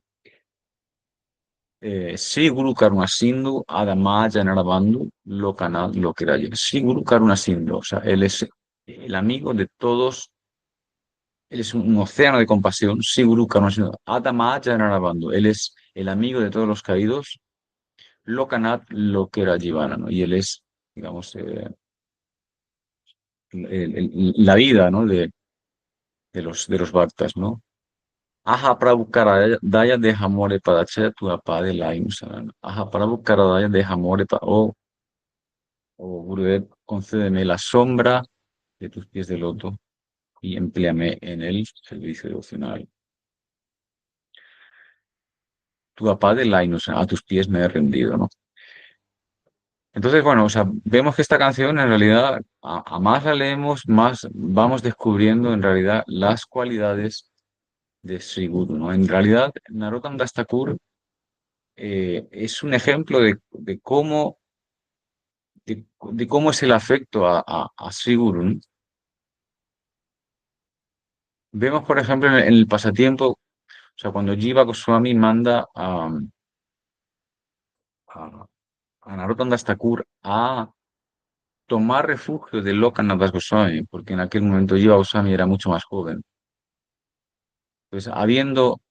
Sri Guru Karuna Sindhu Adamaya Narabandhu Lokana Lokiraya. Sri Guru Karuna Sindhu, o sea, él es el amigo de todos, él es un océano de compasión. Sri Guru Karuna Sindhu Adamaya Narabandhu, él es el amigo de todos los caídos. Lokanat Lokirayivana, ¿no? Y él es, digamos, la vida, ¿no? de los bhaktas, ¿no? Aha Prabhukaradaya de Hamore Padache tu de la Sarana. Aha Prabhukaradaya de Hamore oh Gurudev, concédeme la sombra de tus pies de loto y empléame en el servicio devocional. Tu de la a tus pies me he rendido, ¿no? Entonces, bueno, o sea, vemos que esta canción en realidad, a más la leemos, más vamos descubriendo en realidad las cualidades de Sri Guru, ¿no? En realidad, Narottam Das Thakur es un ejemplo de cómo es el afecto a Sri Guru, ¿no? Vemos, por ejemplo, en el pasatiempo, o sea, cuando Jiva Goswami manda a, a Narottam Das Thakur a tomar refugio de Lokanath Das Goswami, porque en aquel momento Jiva Goswami era mucho más joven. Pues habiendo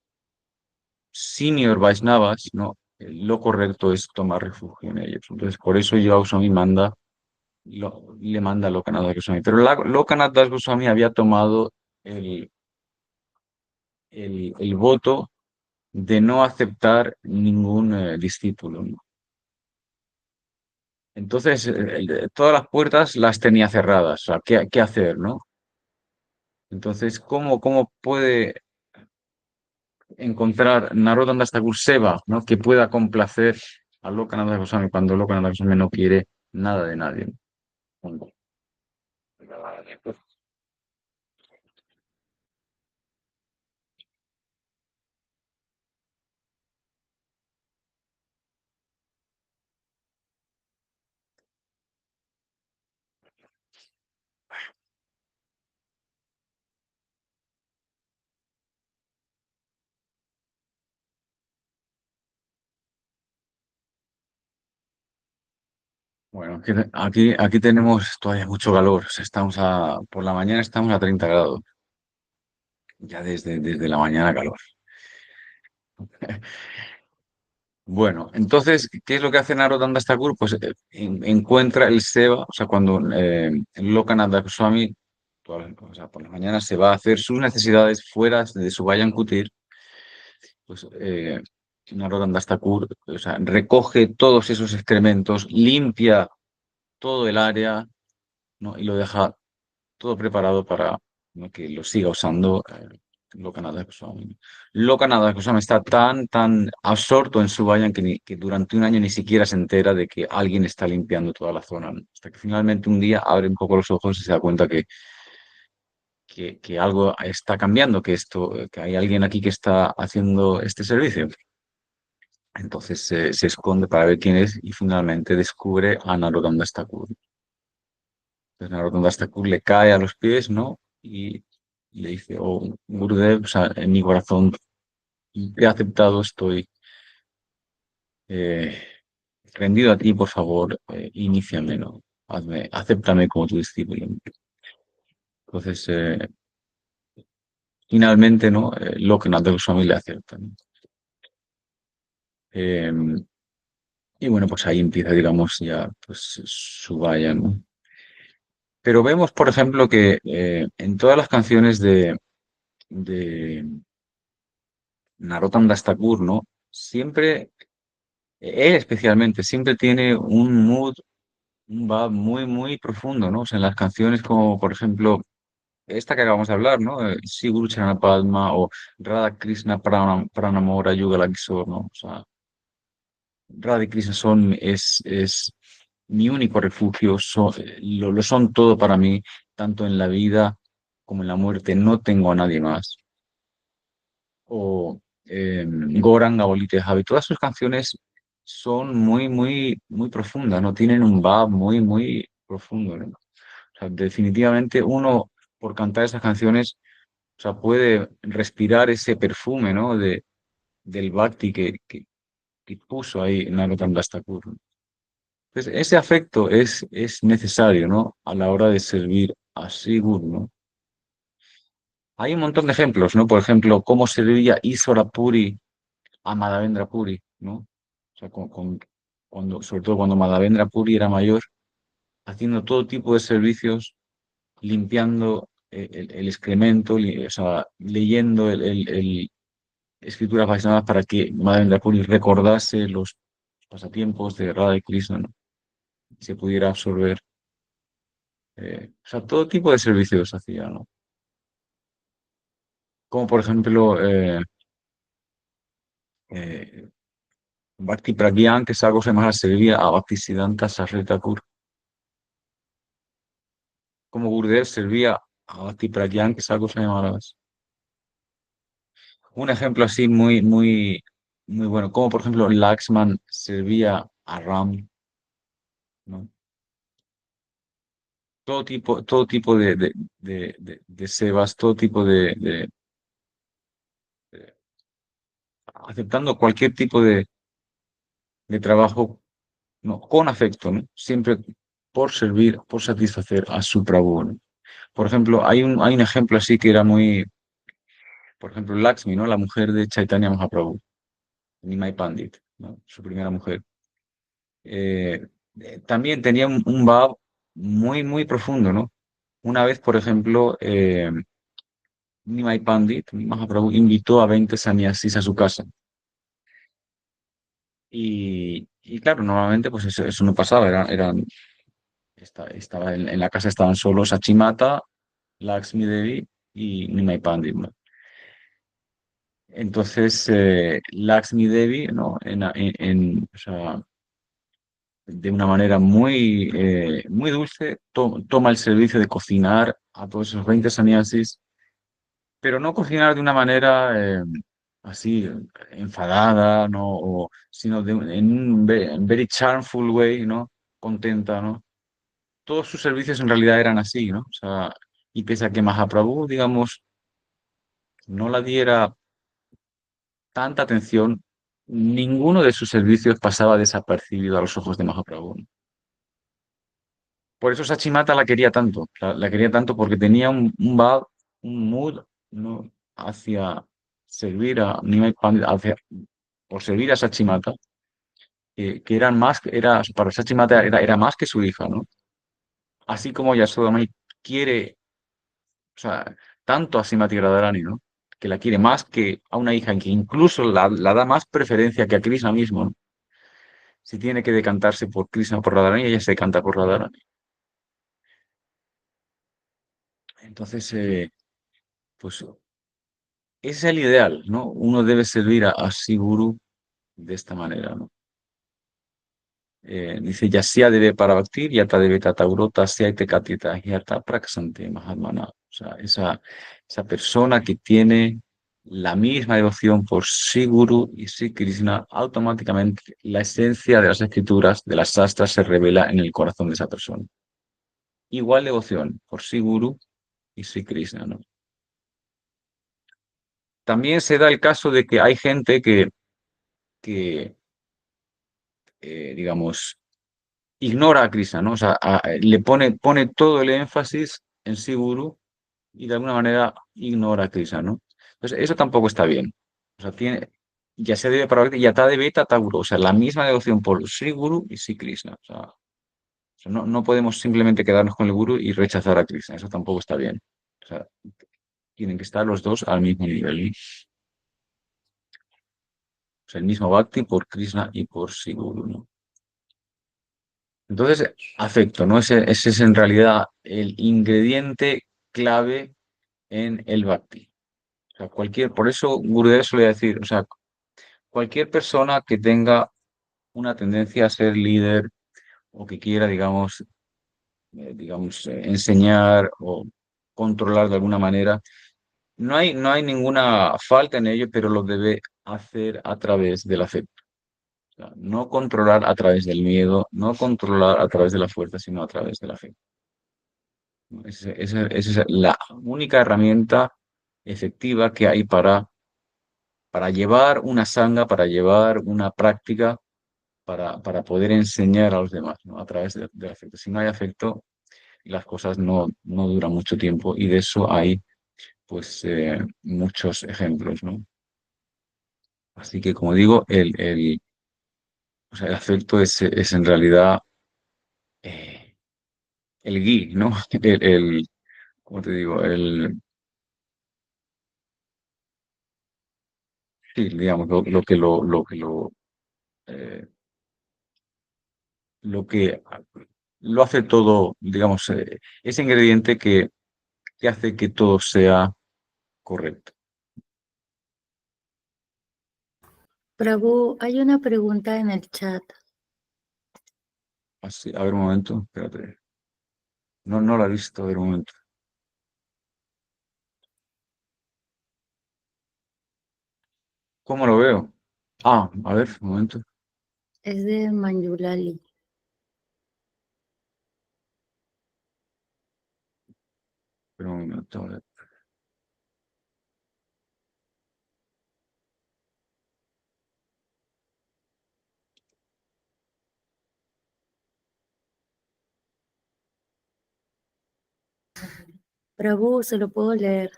senior Vaishnavas, ¿no? Lo correcto es tomar refugio en ellos. Entonces, por eso Jiva Goswami le manda a Lokanath Das Goswami. Pero Lokanath Das Goswami había tomado el, el voto de no aceptar ningún discípulo, ¿no? Entonces, todas las puertas las tenía cerradas. O sea, ¿qué hacer, no? Entonces, ¿cómo puede encontrar Narodam Dastakur Seva, ¿no? Que pueda complacer a Lokanath Goswami cuando Lokanath Goswami no quiere nada de nadie? Bueno, aquí tenemos todavía mucho calor. O sea, por la mañana estamos a 30 grados. Ya desde la mañana calor. Bueno, entonces, ¿qué es lo que hace Narottam Das Thakur? Pues encuentra el Seva, o sea, cuando Lokanath Goswami, o sea, por la mañana se va a hacer sus necesidades fuera de su Vayan Kutir, pues Narottam Das Thakur, o sea, recoge todos esos excrementos, limpia todo el área, ¿no? Y lo deja todo preparado para, ¿no? Que lo siga usando Lokanath Goswami. Lokanath Goswami está tan absorto en su vayan que durante un año ni siquiera se entera de que alguien está limpiando toda la zona, ¿no? Hasta que finalmente un día abre un poco los ojos y se da cuenta que algo está cambiando, que hay alguien aquí que está haciendo este servicio. Entonces se esconde para ver quién es y finalmente descubre a Narottam Das Thakur. Entonces Narottam Das Thakur le cae a los pies, ¿no? Y le dice, oh, Gurudev, o sea, en mi corazón he aceptado, estoy eh, rendido a ti, por favor, iníciame, ¿no? Acéptame como tu discípulo. Entonces, finalmente, ¿no? Lokanath Goswami le acepta, ¿no? Eh, y bueno, pues ahí empieza, digamos, ya pues su vaya, ¿no? Pero vemos, por ejemplo, que en todas las canciones de Narottam Das Thakur, ¿no? Siempre, él especialmente, siempre tiene un mood, un vibe muy profundo, ¿no? O sea, en las canciones como, por ejemplo, esta que acabamos de hablar, ¿no? Siguru Charana Padma o Radha Krishna Pranamora Yugala Kishore, ¿no? O sea, Radha y Krishna es mi único refugio, lo son todo para mí, tanto en la vida como en la muerte, no tengo a nadie más. O Goranga Bolite Javi, todas sus canciones son muy profundas, ¿no? Tienen un vibe muy profundo, ¿no? O sea, definitivamente uno, por cantar esas canciones, o sea, puede respirar ese perfume, ¿no? Del Bhakti que puso ahí Narottam Das Thakur, ¿no? Entonces, ese afecto es necesario, ¿no? A la hora de servir a Sigur, ¿no? Hay un montón de ejemplos, ¿no? Por ejemplo, cómo servía Iswara Puri a Madhavendra Puri, ¿no? O sea, sobre todo cuando Madhavendra Puri era mayor, haciendo todo tipo de servicios, limpiando el excremento, o sea, leyendo escrituras vaishnavas para que Madhavendra Puri recordase los pasatiempos de Radha y Krishna, ¿no? Y se pudiera absorber. O sea, todo tipo de servicios hacía, ¿no? Como por ejemplo, eh, Bhakti Pragyan, que es algo que más servía a Bhaktisiddhanta Saraswati Thakur. Como Gurudev servía a Bhakti Pragyan, que es algo que más. Un ejemplo así muy bueno, como por ejemplo Laxman servía a Ram, ¿no? Todo tipo de sevas, todo tipo de- aceptando cualquier tipo de trabajo, ¿no? Con afecto, ¿no? Siempre por servir, por satisfacer a su Prabhu, ¿no? Por ejemplo, hay un ejemplo así que era por ejemplo, Lakshmi, ¿no? La mujer de Chaitanya Mahaprabhu, Nimai Pandit, ¿no? Su primera mujer. Eh, También tenía un bhav muy profundo, ¿no? Una vez, por ejemplo, Nimai Pandit, Mahaprabhu, invitó a 20 sannyasis a su casa. Y claro, normalmente pues eso no pasaba, estaba en la casa estaban solo Sachimata, Lakshmi Devi y Nimai Pandit, ¿no? Entonces, Lakshmi Devi, ¿no? O sea, de una manera muy dulce, toma el servicio de cocinar a todos esos 20 sannyasis, pero no cocinar de una manera así enfadada, ¿no? Sino en un very charmful way, ¿no? Contenta, ¿no? Todos sus servicios en realidad eran así, ¿no? O sea, y pese a que Mahaprabhu, digamos, no la diera tanta atención, ninguno de sus servicios pasaba desapercibido a los ojos de Mahaprabhu, ¿no? Por eso Sachimata la quería tanto, la quería tanto porque tenía un vibe, un mood, ¿no? Hacia servir a Nimai Pandit, por servir a Sachimata, que eran más, para Sachimata era más que su hija, ¿no? Así como Yasodamai quiere, o sea, tanto a Srimati Radharani, ¿no? Que la quiere más que a una hija, en que incluso la da más preferencia que a Krishna mismo, ¿no? Si tiene que decantarse por Krishna o por Radharani, ella se decanta por Radharani. Entonces, pues ese es el ideal, ¿no? Uno debe servir a Siguru de esta manera, ¿no? Dice, Yasya debe para bhaktir, yata debe tataurota, te katita, yata praksante mahatmana. O sea, esa persona que tiene la misma devoción por Siguru y Sri Krishna, automáticamente la esencia de las escrituras, de las sastras, se revela en el corazón de esa persona. Igual devoción por Siguru y Sri Krishna, ¿no? También se da el caso de que hay gente que digamos, ignora a Krishna, ¿no? O sea, le pone todo el énfasis en sí guru y de alguna manera ignora a Krishna, ¿no? Entonces, eso tampoco está bien. O sea, ya se debe para yata de beta tauro, o sea, la misma devoción por Sri Guru y Sri Krishna. O sea, no podemos simplemente quedarnos con el Guru y rechazar a Krishna, eso tampoco está bien. O sea, tienen que estar los dos al mismo nivel, ¿no? O sea, el mismo Bhakti por Krishna y por Sri Guru, ¿no? Entonces, afecto, ¿no? Ese es en realidad el ingrediente clave en el bhakti. O sea, por eso Gurudev solía decir, o sea, cualquier persona que tenga una tendencia a ser líder o que quiera, enseñar o controlar de alguna manera, no hay ninguna falta en ello, pero lo debe hacer a través del afecto. O sea, no controlar a través del miedo, no controlar a través de la fuerza, sino a través del afecto. Esa es la única herramienta efectiva que hay para llevar una sanga, para llevar una práctica, para poder enseñar a los demás, ¿no? A través del afecto. Si no hay afecto, las cosas no duran mucho tiempo y de eso hay pues muchos ejemplos, ¿no? Así que como digo, o sea, el afecto es en realidad eh, el gui, ¿no? ¿Cómo te digo? sí, digamos, eh, lo que lo hace todo, digamos, ese ingrediente que hace que todo sea correcto. Prabhu, hay una pregunta en el chat. Así, a ver un momento, espérate. No, no la he visto, a ver un momento. ¿Cómo lo veo? Ah, a ver, un momento. Es de Manjulali. Espera un momento, a ver. Prabhu, se lo puedo leer.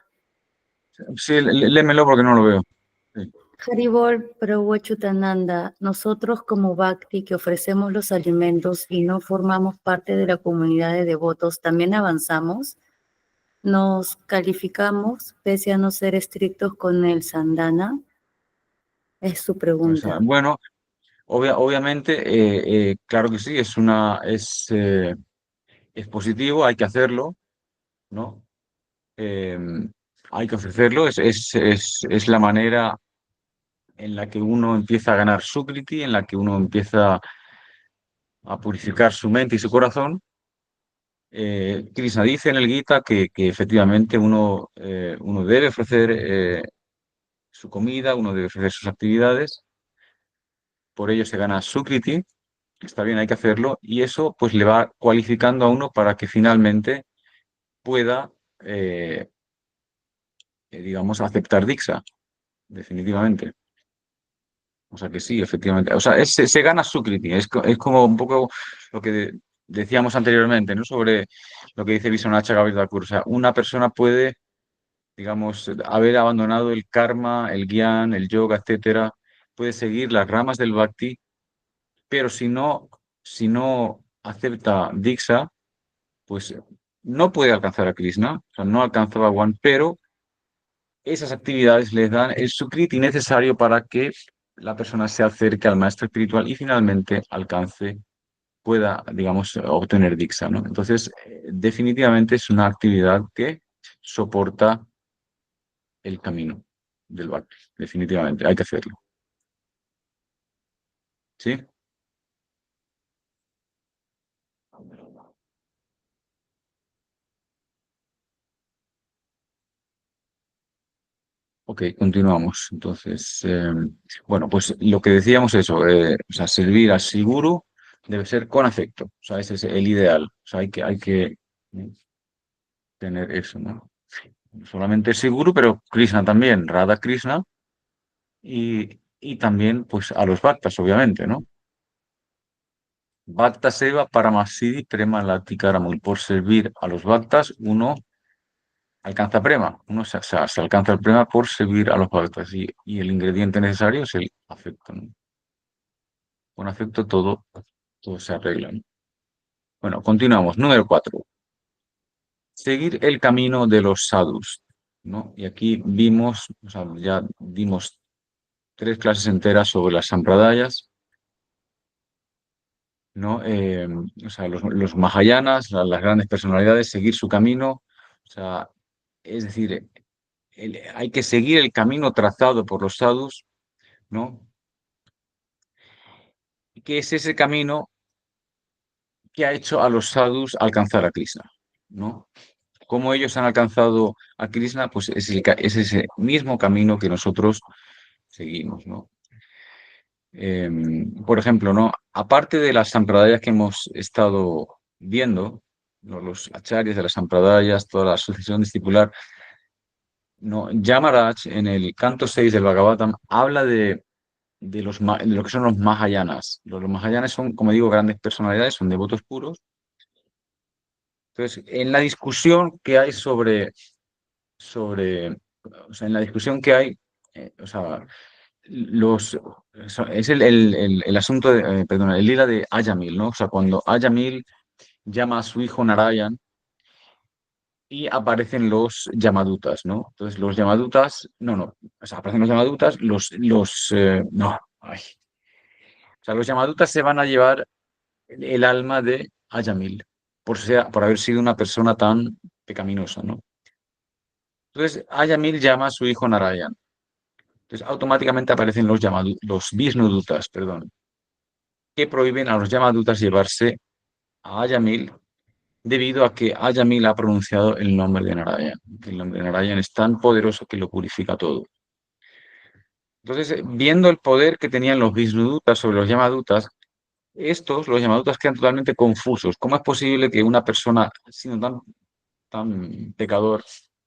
Sí, léemelo porque no lo veo. Sí, Haribol Prabhu Achutananda, nosotros como Bhakti que ofrecemos los alimentos y no formamos parte de la comunidad de devotos, ¿también avanzamos? ¿Nos calificamos pese a no ser estrictos con el sandana? Es su o sea, pregunta. bueno, obviamente, claro que sí, es positivo, hay que hacerlo, ¿no? Eh, hay que ofrecerlo, es la manera en la que uno empieza a ganar Sukriti, en la que uno empieza a purificar su mente y su corazón. Krishna dice en el Gita que efectivamente uno debe ofrecer su comida, uno debe ofrecer sus actividades, por ello se gana Sukriti, está bien, hay que hacerlo, y eso pues le va cualificando a uno para que finalmente pueda, eh, digamos, aceptar Diksha, definitivamente. O sea que sí, efectivamente. O sea, se gana Sukriti, es como un poco lo que decíamos anteriormente, ¿no? Sobre lo que dice Vishwanath Thakur. O sea, una persona puede, digamos, haber abandonado el karma, el gyan, el yoga, etcétera, puede seguir las ramas del bhakti, pero si no acepta Diksha, pues no puede alcanzar a Krishna, o sea, no alcanza a Bhagwan, pero esas actividades les dan el sukriti necesario para que la persona se acerque al maestro espiritual y finalmente alcance, pueda, digamos, obtener Diksha, ¿no? Entonces, definitivamente es una actividad que soporta el camino del Bhakti, definitivamente, hay que hacerlo, ¿sí? Ok, continuamos. Entonces, bueno, pues lo que decíamos eso, o sea, servir a Siguru debe ser con afecto, o sea, ese es el ideal, o sea, hay que tener eso, ¿no? No solamente Siguru, pero Krishna también, Radha Krishna, y también, pues, a los bhaktas, obviamente, ¿no? Bhakta Seva Paramasidi Prema Latikaramul. Por servir a los bhaktas, uno alcanza prema, uno se alcanza el prema por servir a los bhaktas, y el ingrediente necesario es el afecto, ¿no? Con afecto todo se arregla, ¿no? Bueno, continuamos. Número 4. Seguir el camino de los sadhus, ¿no? Y aquí vimos, o sea, ya dimos 3 clases enteras sobre las sampradayas, ¿no? O sea, los Mahayanas, las grandes personalidades, seguir su camino, o sea, es decir, hay que seguir el camino trazado por los sadhus, ¿no? Que es ese camino que ha hecho a los sadhus alcanzar a Krishna, ¿no? Cómo ellos han alcanzado a Krishna, pues es ese mismo camino que nosotros seguimos, ¿no? Por ejemplo, ¿no? Aparte de las sampradayas que hemos estado viendo, ¿no? Los acharyas de las sampradayas, toda la sucesión discipular, ¿no? Yamaraj en el canto 6 del Bhagavatam habla de lo que son los Mahayanas. Los Mahayanas son, como digo, grandes personalidades, son devotos puros. Entonces, en la discusión que hay sobre, o sea, en la discusión que hay, o sea, es el asunto de, perdona, el lila de Ayamil, ¿no? O sea, cuando Ayamil llama a su hijo Narayan, y aparecen los Yamadutas, ¿no? Entonces los Yamadutas, o sea, aparecen los Yamadutas, no, ay. O sea, los Yamadutas se van a llevar el alma de Ayamil por haber sido una persona tan pecaminosa, ¿no? Entonces Ayamil llama a su hijo Narayan. Entonces automáticamente aparecen los Vishnudutas, perdón, que prohíben a los Yamadutas llevarse a Ayamil debido a que Ayamil ha pronunciado el nombre de Narayan, que el nombre de Narayan es tan poderoso que lo purifica todo. Entonces, viendo el poder que tenían los Vishnudutas sobre los Yamadutas, los Yamadutas quedan totalmente confusos. ¿Cómo es posible que una persona, siendo tan pecador,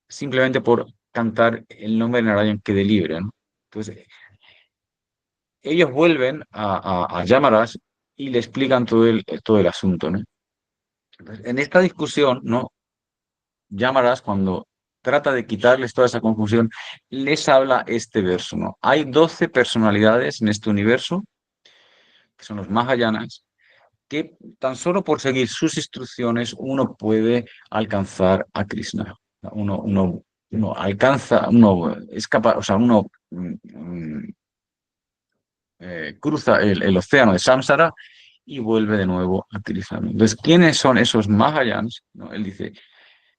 simplemente por cantar el nombre de Narayan quede libre, ¿no? Entonces, ellos vuelven a Yamaraj y le explican todo el asunto, ¿no? Entonces, en esta discusión, ¿no? Yamaraj, cuando trata de quitarles toda esa confusión, les habla este verso, ¿no? Hay 12 personalidades en este universo, que son los Mahayanas, que tan solo por seguir sus instrucciones uno puede alcanzar a Krishna. Uno alcanza, uno es capaz, o sea, uno cruza el océano de Samsara y vuelve de nuevo a Krishna. Entonces, ¿quiénes son esos Mahayans? ¿No? Él dice,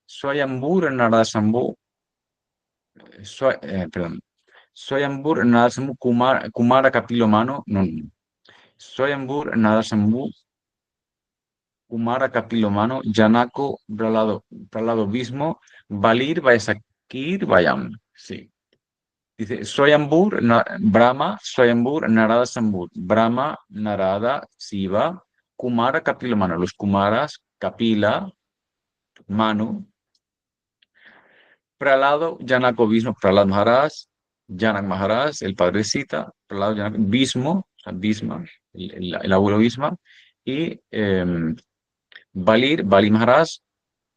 Swayambur Narasambu, perdón, Swayambur Narasambu Kumara Kapilomano, no. Swayambur Narasambu Kumara Kapilomano, Yanako, Pralado Bismo, Valir Vaisakir Vayam. Sí. Dice, Brahma, Swayambur, Narada Sambur, Brahma, Narada, Siva, Kumara, Kapila, los Kumaras, Kapila, Manu, Pralado, Janako, Bhismo, Prahlad Maharaj, Janak Maharaj, el padre Sita, Pralado, Janak, Bhismo, o sea, Bhisma, el abuelo Bhisma, y Bali Maharaj,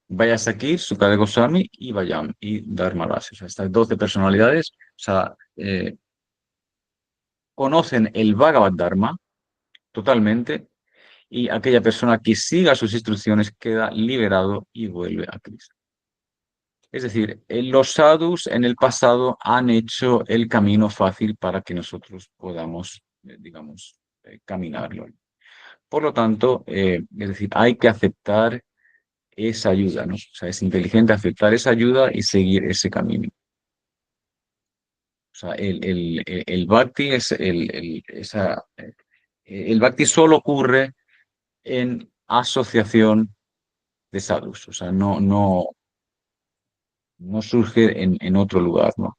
Vayasakir, Sukadeva Goswami y Vayam y Dharmaraj. O sea, estas 12 personalidades, o sea, conocen el Bhagavad Dharma totalmente y aquella persona que siga sus instrucciones queda liberado y vuelve a Cristo. Es decir, los sadhus en el pasado han hecho el camino fácil para que nosotros podamos, digamos, caminarlo. Por lo tanto, es decir, hay que aceptar esa ayuda, ¿no? O sea, es inteligente aceptar esa ayuda y seguir ese camino. O sea, el bhakti el bhakti solo ocurre en asociación de sadhus, o sea, no surge en otro lugar, ¿no?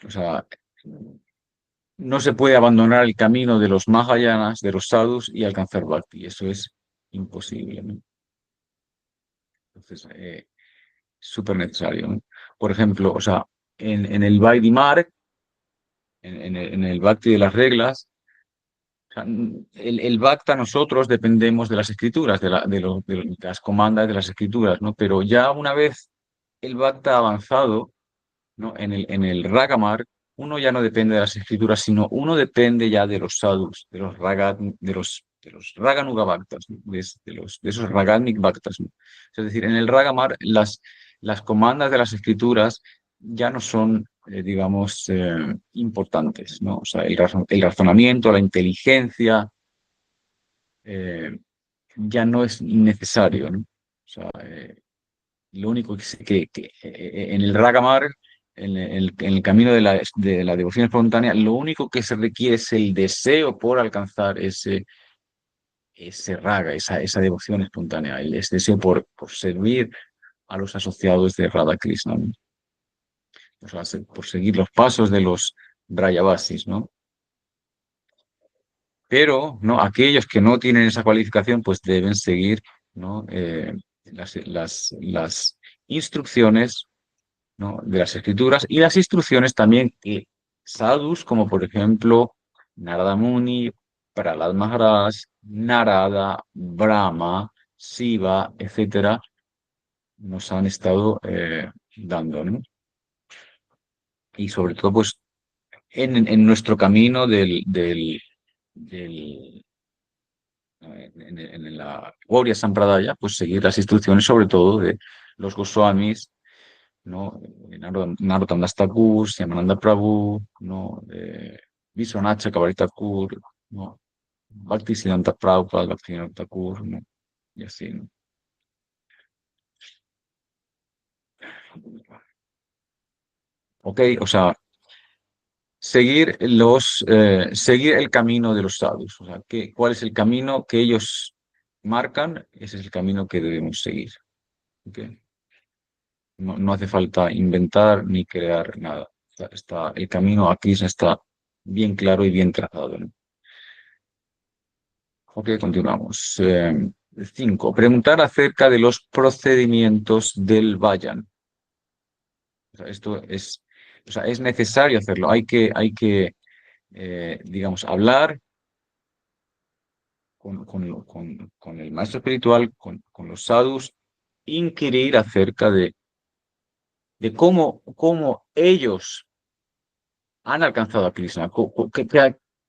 O sea, no se puede abandonar el camino de los Mahayanas, de los sadhus y alcanzar bhakti, eso es imposible, ¿no? Entonces, súper necesario, ¿no? Por ejemplo, o sea, en el Vaidhi Marg, en el bhakti de las reglas, o sea, el Bhakta nosotros dependemos de las escrituras, de las comandas de las escrituras, ¿no? Pero ya una vez el Bhakta ha avanzado, ¿no? En el Ragamar, uno ya no depende de las escrituras, sino uno depende ya de los sadhus, de los Raganuga Bhaktas, ¿no? De esos Ragatmik Bhaktas, ¿no? Es decir, en el Ragamar las comandas de las escrituras ya no son, digamos, importantes, ¿no? O sea, el razonamiento, la inteligencia, eh, ya no es necesario, ¿no? O sea, lo único que en el Ragamar, en el camino de la devoción espontánea, lo único que se requiere es el deseo por alcanzar ese raga, esa devoción espontánea, ese deseo por servir a los asociados de Radha Krishna, ¿no? O sea, por seguir los pasos de los Brayavasis, ¿no? Pero, ¿no? Aquellos que no tienen esa cualificación, pues deben seguir, ¿no? Las instrucciones, ¿no? De las escrituras y las instrucciones también que sadhus, como por ejemplo Narada Muni, Prahlad Maharaj, Narada, Brahma, Siva, etcétera, nos han estado dando, ¿no? Y sobre todo, pues, en nuestro camino del en la Gauriya Sampradaya, pues seguir las instrucciones sobre todo de los Goswamis, ¿no? Narottam Das Thakur, Shyamananda Prabhu, ¿no? Vishwanath Chakravarti Thakur, ¿no? Bhaktisiddhanta Prabhupada, Bhaktivinoda Thakur, ¿no? Y así, ¿no? Ok, o sea, seguir el camino de los sadhus, o sea, ¿cuál es el camino que ellos marcan? Ese es el camino que debemos seguir. ¿Ok? No, no hace falta inventar ni crear nada. El camino a Krishna está bien claro y bien trazado, ¿no? Ok, continuamos. 5. Preguntar acerca de los procedimientos del Vayan. O sea, es necesario hacerlo. Digamos, hablar con el maestro espiritual, con los sadhus, inquirir acerca de cómo ellos han alcanzado a Krishna,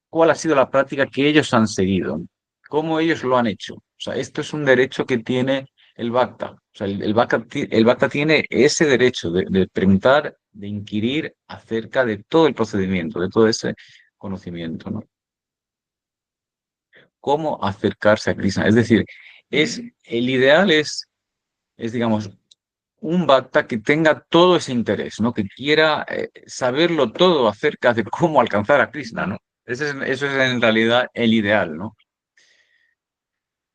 cuál ha sido la práctica que ellos han seguido, cómo ellos lo han hecho. O sea, esto es un derecho que tiene el Bhakta. O sea, el Bhakta tiene ese derecho de preguntar, de inquirir acerca de todo el procedimiento, de todo ese conocimiento, ¿no? Cómo acercarse a Krishna. Es decir, el ideal digamos, un bhakta que tenga todo ese interés, ¿no? Que quiera saberlo todo acerca de cómo alcanzar a Krishna, ¿no? Eso es en realidad el ideal, ¿no?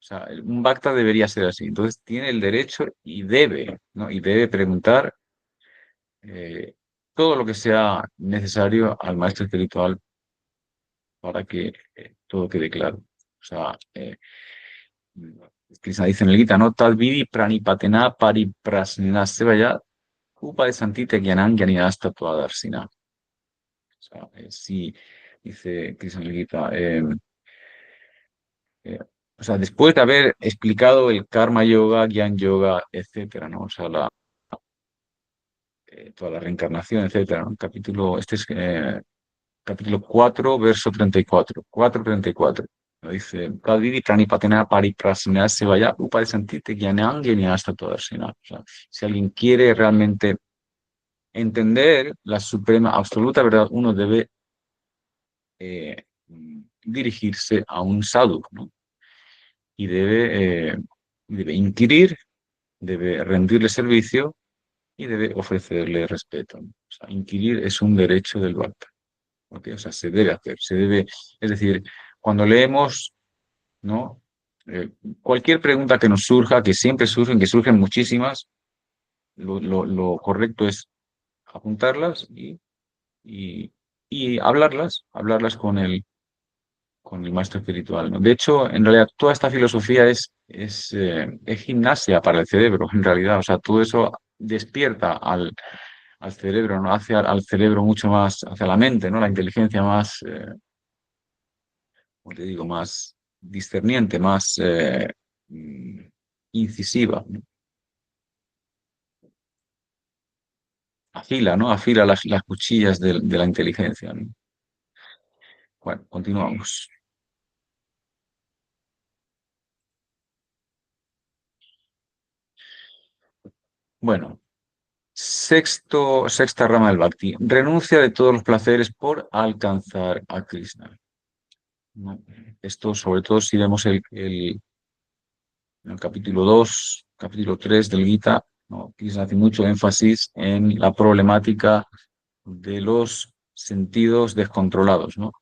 O sea, un bhakta debería ser así. Entonces tiene el derecho y debe, ¿no? Y debe preguntar eh, todo lo que sea necesario al maestro espiritual para que todo quede claro. O sea, Krishna dice en el Gita, ¿no? Tad vidi pranipatena pariprasnena sevaya upa de santite gyanam gyanidasta tuadarsina. O sea, sí, dice Krishna en el Gita, eh, o sea, después de haber explicado el karma yoga, gyan yoga, etcétera, ¿no? O sea, toda la reencarnación, etcétera, ¿no? Este es capítulo 4, verso 34, 4:34. ¿No? Dice, Kadvidi pranipatena pariprasnena sevaya upa de santite gyanam gyanidasta tuadarsina. O sea, si alguien quiere realmente entender la suprema absoluta verdad, uno debe dirigirse a un sadhu, ¿no? Y debe inquirir, debe rendirle servicio y debe ofrecerle respeto, ¿no? O sea, inquirir es un derecho del Bhakta, ¿ok? O sea, se debe hacer, es decir, cuando leemos, ¿no? Eh, Cualquier pregunta que nos surja, que siempre surgen, que surgen muchísimas, lo correcto es apuntarlas y, y hablarlas con el maestro espiritual, ¿no? De hecho, en realidad, toda esta filosofía es gimnasia para el cerebro, en realidad. O sea, todo eso despierta al cerebro, ¿no? Hacia al cerebro mucho más, hacia la mente, ¿no? La inteligencia más, como te digo, más discerniente, más mm, incisiva, ¿no? Afila, ¿no? Afila las cuchillas de la inteligencia, ¿no? Bueno, continuamos. Bueno, sexta rama del Bhakti. Renuncia de todos los placeres por alcanzar a Krishna, ¿no? Esto, sobre todo, si vemos en el capítulo 2, capítulo 3 del Gita, ¿no? Krishna hace mucho énfasis en la problemática de los sentidos descontrolados, ¿no?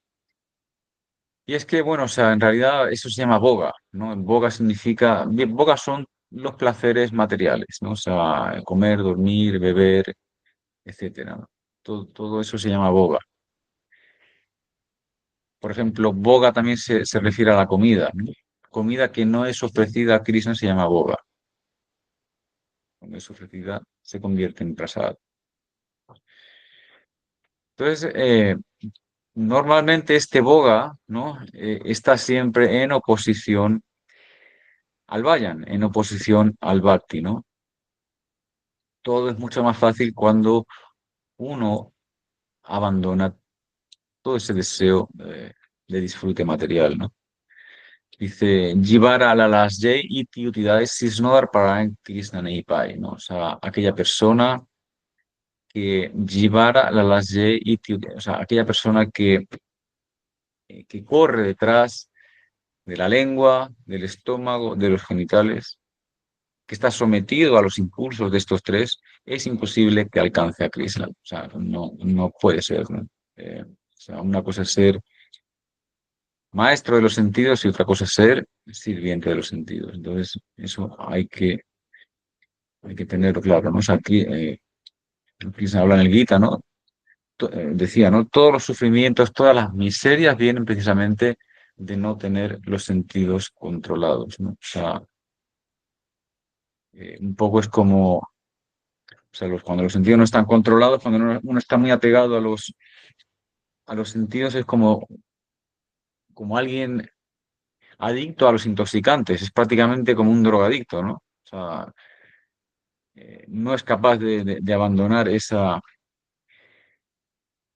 Y es que, bueno, o sea, en realidad eso se llama boga, ¿no? Boga significa, bien, boga son los placeres materiales, ¿no? O sea, comer, dormir, beber, etcétera, ¿no? Todo eso se llama boga. Por ejemplo, boga también se refiere a la comida, ¿no? Comida que no es ofrecida a Krishna se llama boga. Cuando es ofrecida se convierte en prasad. Entonces, normalmente este boga, ¿no? Está siempre en oposición al vayan, en oposición al bhakti, ¿no? Todo es mucho más fácil cuando uno abandona todo ese deseo de disfrute material, ¿no? Dice, Jivara Lalasjay Iti Utidai Sisnodar Parayan Krishna Neipai, ¿no? O sea, aquella persona que Jivara Lalasjay Iti, o sea, aquella persona que corre detrás de la lengua, del estómago, de los genitales, que está sometido a los impulsos de estos tres, es imposible que alcance a Krishna. O sea, no puede ser, ¿no? O sea, una cosa es ser maestro de los sentidos y otra cosa es ser sirviente de los sentidos. Entonces, eso hay que tenerlo claro, ¿no? O sea, aquí, Krishna habla en el Gita, ¿no? Decía, ¿no? Todos los sufrimientos, todas las miserias vienen precisamente de no tener los sentidos controlados, ¿no? O sea, un poco es como, o sea, cuando los sentidos no están controlados, cuando uno está muy apegado a los sentidos, es como alguien adicto a los intoxicantes, es prácticamente como un drogadicto, ¿no? O sea, no es capaz de abandonar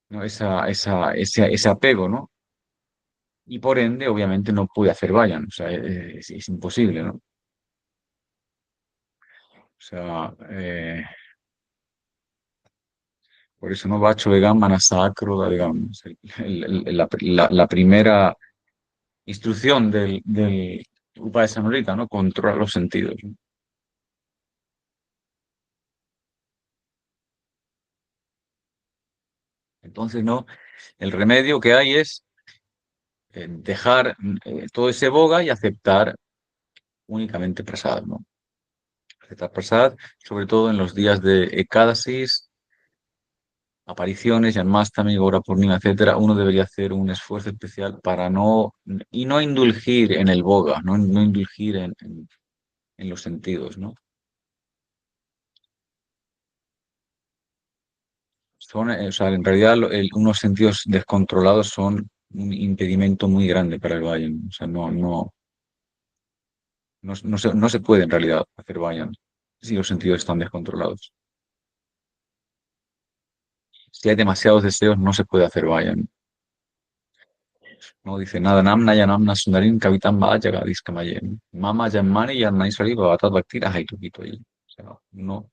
¿no? Ese apego, ¿no? Y por ende, obviamente, no puede hacer vayan, o sea, es imposible, ¿no? O sea, por eso no Bacho vegan manasacro, digamos, la primera instrucción del Upadesamrita, ¿no? Controlar los sentidos, ¿no? Entonces, ¿no? El remedio que hay es dejar todo ese boga y aceptar únicamente prasad, ¿no? Aceptar prasad, sobre todo en los días de Ekadasis, apariciones, Janmastami, Gora Purnima, etcétera, uno debería hacer un esfuerzo especial para no indulgir en el boga, no indulgir en los sentidos, ¿no? O sea, en realidad unos sentidos descontrolados son un impedimento muy grande para el Vayan. O sea, no se puede en realidad hacer Vayan si los sentidos están descontrolados. Si hay demasiados deseos, no se puede hacer Vayan. No dice nada, namna ya namna sundarin kavitam vaya kamayen. Mama yamani yanmaisari bhavatat bhaktira haitupito. O sea, no.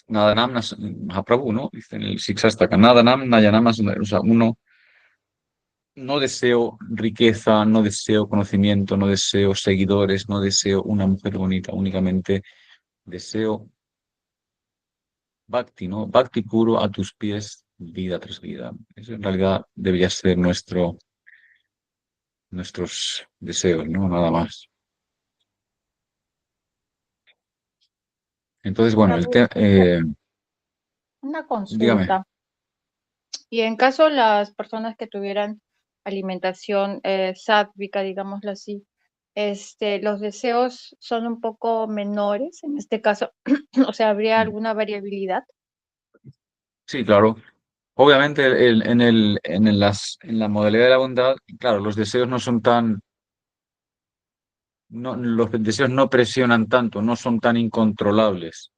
Nada namna, Mahaprabhu, ¿no? Dice en el Siksastaka, nada namna ya namna sundarin. O sea, uno no deseo riqueza, no deseo conocimiento, no deseo seguidores, no deseo una mujer bonita, únicamente deseo bhakti, ¿no? Bhakti puro a tus pies, vida tras vida. Eso en realidad debería ser nuestros deseos, ¿no? Nada más. Entonces, bueno, Prabhu, una dígame. consulta. Y en caso las personas que tuvieran alimentación sádvica, digámoslo así, los deseos son un poco menores en este caso, o sea, ¿habría alguna variabilidad? Sí, claro. Obviamente en la modalidad de la bondad, claro, los deseos no son los deseos no presionan tanto, no son tan incontrolables,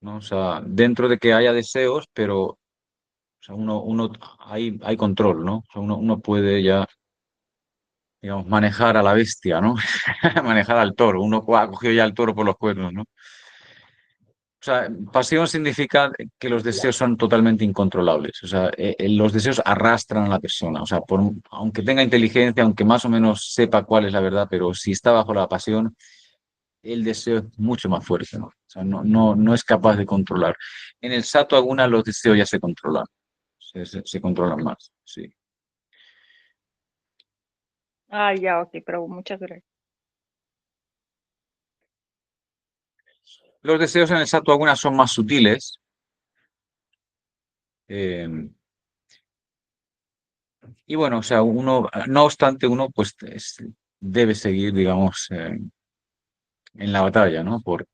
¿no? O sea, dentro de que haya deseos, pero o sea, hay control, ¿no? O sea, uno puede ya, digamos, manejar a la bestia, ¿no? Manejar al toro. Uno ha cogido ya al toro por los cuernos, ¿no? O sea, pasión significa que los deseos son totalmente incontrolables. O sea, los deseos arrastran a la persona. O sea, aunque tenga inteligencia, aunque más o menos sepa cuál es la verdad, pero si está bajo la pasión, el deseo es mucho más fuerte, ¿no? O sea, no es capaz de controlar. En el Sato Aguna los deseos ya se controlan, se controlan más, sí. Ah, ya, ok, Prabhu, muchas gracias. Los deseos en el Sato Aguna son más sutiles, eh, y bueno, o sea, no obstante, uno pues debe seguir, digamos, en la batalla, ¿no? Por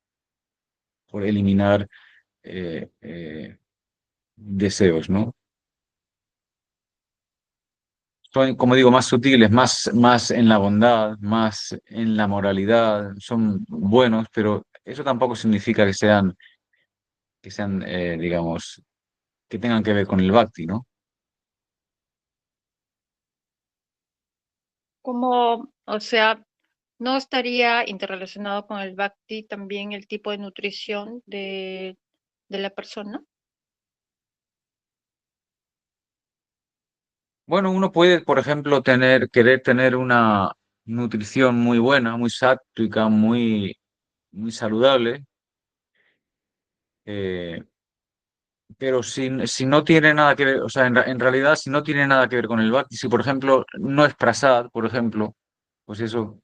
eliminar deseos, ¿no? Son, como digo, más sutiles, más en la bondad, más en la moralidad, son buenos, pero eso tampoco significa que sean, digamos, que tengan que ver con el bhakti, ¿no? Como, o sea, ¿No estaría interrelacionado con el Bhakti también el tipo de nutrición de la persona? Bueno, uno puede, por ejemplo, querer tener una nutrición muy buena, muy sátrica, muy saludable, eh, pero si no tiene nada que ver, o sea, en realidad, si no tiene nada que ver con el Bhakti, si por ejemplo no es prasad, por ejemplo, pues eso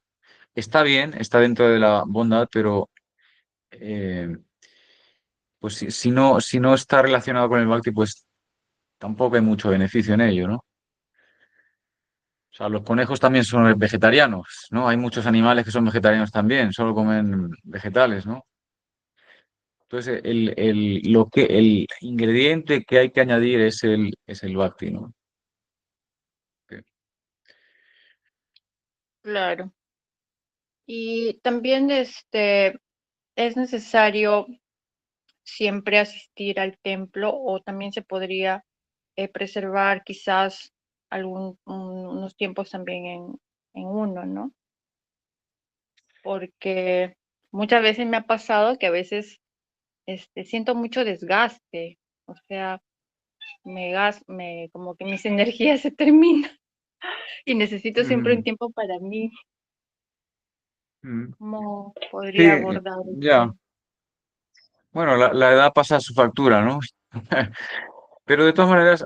está bien, está dentro de la bondad, pero eh, pues si no está relacionado con el Bhakti, pues tampoco hay mucho beneficio en ello, ¿no? O sea, los conejos también son vegetarianos, ¿no? Hay muchos animales que son vegetarianos también, solo comen vegetales, ¿no? Entonces, el ingrediente que hay que añadir es el bhakti, ¿no? Que- Claro. Y también es necesario siempre asistir al templo o también se podría preservar quizás unos tiempos también en uno, ¿no? Porque muchas veces me ha pasado que a veces siento mucho desgaste, o sea, como que mis energías se terminan y necesito siempre un Ujú, tiempo para mí. ujú. ¿Cómo podría Sí, abordar ya. esto? Bueno, la edad pasa su factura, ¿no? Pero de todas maneras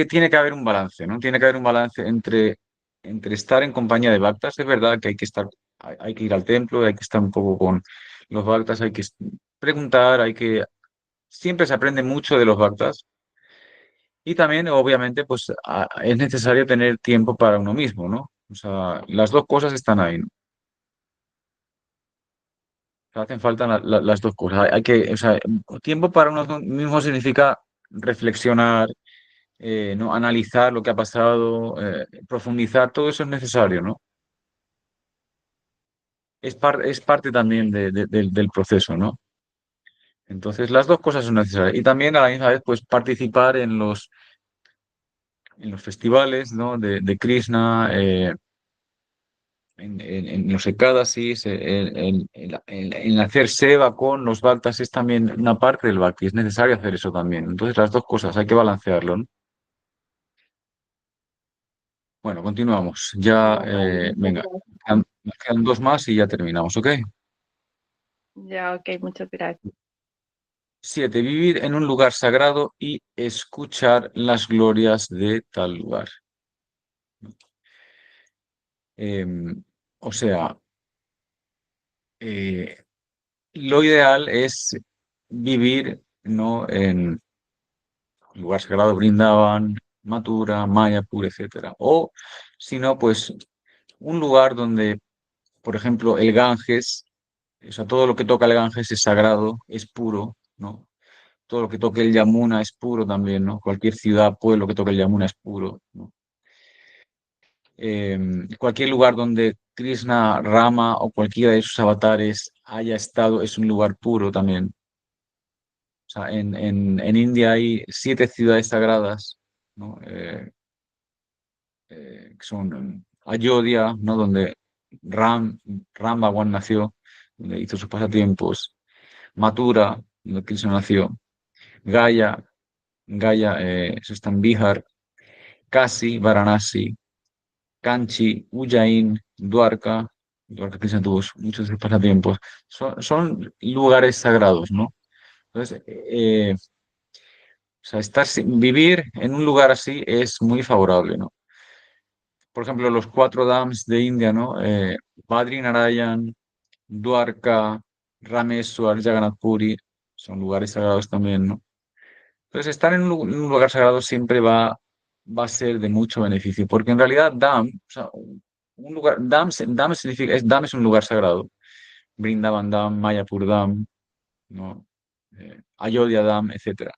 tiene que haber un balance, ¿no? Tiene que haber un balance entre estar en compañía de bhaktas. Es verdad que hay que estar, hay que ir al templo, hay que estar un poco con los bhaktas, hay que preguntar, siempre se aprende mucho de los bhaktas. Y también, obviamente, pues es necesario tener tiempo para uno mismo, ¿no? O sea, las dos cosas están ahí, ¿no? O sea, hacen falta las dos cosas. O sea, tiempo para uno mismo significa reflexionar, ¿no? Analizar lo que ha pasado, profundizar, todo eso es necesario, ¿no? Es parte también del proceso, ¿no? Entonces, las dos cosas son necesarias. Y también a la misma vez, pues participar en los festivales, ¿no? De Krishna, en los ekadasis, en hacer seva con los bhaktas es también una parte del bhakti, es necesario hacer eso también. Entonces, las dos cosas, hay que balancearlo, ¿no? Bueno, continuamos. Ya, Ya, vale, muchas venga, gracias. nos quedan dos más y ya terminamos, ¿ok? Ya, ok, muchas gracias. 7. Vivir en un lugar sagrado y escuchar las glorias de tal lugar. O sea, eh, lo ideal es vivir, ¿no? En lugar sagrado Brindavan, Mathura, Mayapur, etcétera. O si no, pues un lugar donde, por ejemplo, el Ganges, o sea, todo lo que toca el Ganges es sagrado, es puro, ¿no? Todo lo que toque el Yamuna es puro también, ¿no? Cualquier ciudad, pueblo que toque el Yamuna es puro, ¿no? Cualquier lugar donde Krishna, Rama o cualquiera de sus avatares haya estado es un lugar puro también. O sea, en India hay 7 ciudades sagradas, ¿no? Que son Ayodhya, ¿no? Donde Ram Bhagwan nació, donde hizo sus pasatiempos, Mathura, donde Krishna nació, Gaya, eso está en Bihar, Kasi, Varanasi, Kanchi, Ujjain, Dwarka Krishna tuvo muchos de sus pasatiempos, son lugares sagrados, ¿no? Entonces, o sea, vivir en un lugar así es muy favorable, ¿no? Por ejemplo, los 4 dams de India, ¿no? Badri Narayan, Dwarka, Rameswar, Jagannath Puri, son lugares sagrados también, ¿no? Entonces, estar en un lugar sagrado siempre va a ser de mucho beneficio, porque en realidad Dham, o sea, un lugar, Dham significa, Dham es un lugar sagrado. Vrindavan Dham, Mayapur Dham, ¿no? Ayodhya Dham, etcétera.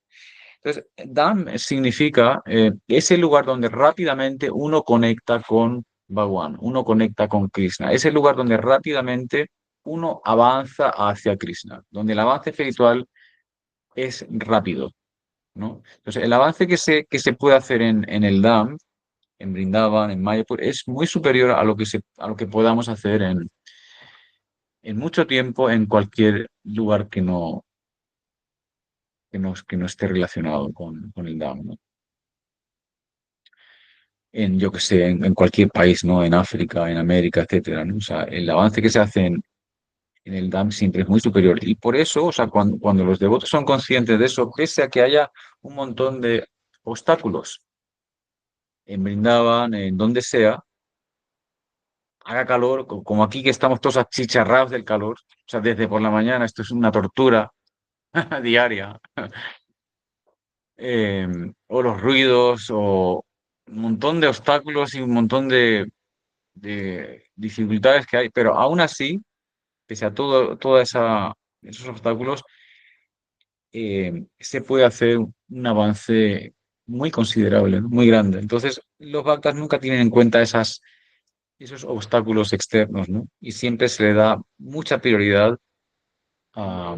Entonces, Dham significa ese lugar donde rápidamente uno conecta con Bhagwan, uno conecta con Krishna. Es el lugar donde rápidamente uno avanza hacia Krishna, donde el avance espiritual es rápido, ¿no? Entonces, el avance que se puede hacer en el Dham, en Vrindavan, en Mayapur, es muy superior a lo que podamos hacer en mucho tiempo en cualquier lugar que no esté relacionado con el dam, ¿no? En, yo que sé, en cualquier país, ¿no? En África, en América, etcétera, ¿no? O sea, el avance que se hace en el dam siempre es muy superior. Y por eso, o sea, cuando los devotos son conscientes de eso, pese a que haya un montón de obstáculos en Brindaban, en donde sea, haga calor, como aquí que estamos todos achicharrados del calor, o sea, desde por la mañana, esto es una tortura diaria, eh, o los ruidos, o un montón de obstáculos y un montón de dificultades que hay, pero aún así, pese a esos obstáculos, se puede hacer un avance muy considerable, ¿no? Muy grande. Entonces, los bhaktas nunca tienen en cuenta esos obstáculos externos, ¿no? Y siempre se le da mucha prioridad a,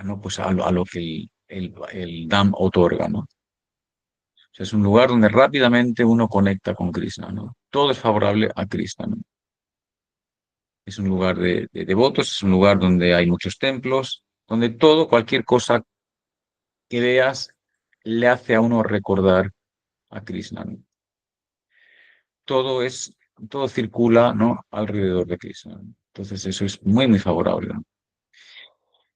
no, pues a lo que el Dham otorga, ¿no? O sea, es un lugar donde rápidamente uno conecta con Krishna, ¿no? Todo es favorable a Krishna, ¿no? Es un lugar de devotos, es un lugar donde hay muchos templos, donde todo, cualquier cosa que veas, le hace a uno recordar a Krishna, ¿no? Todo es, todo circula, ¿no? Alrededor de Krishna, ¿no? Entonces eso es muy, muy favorable, ¿no?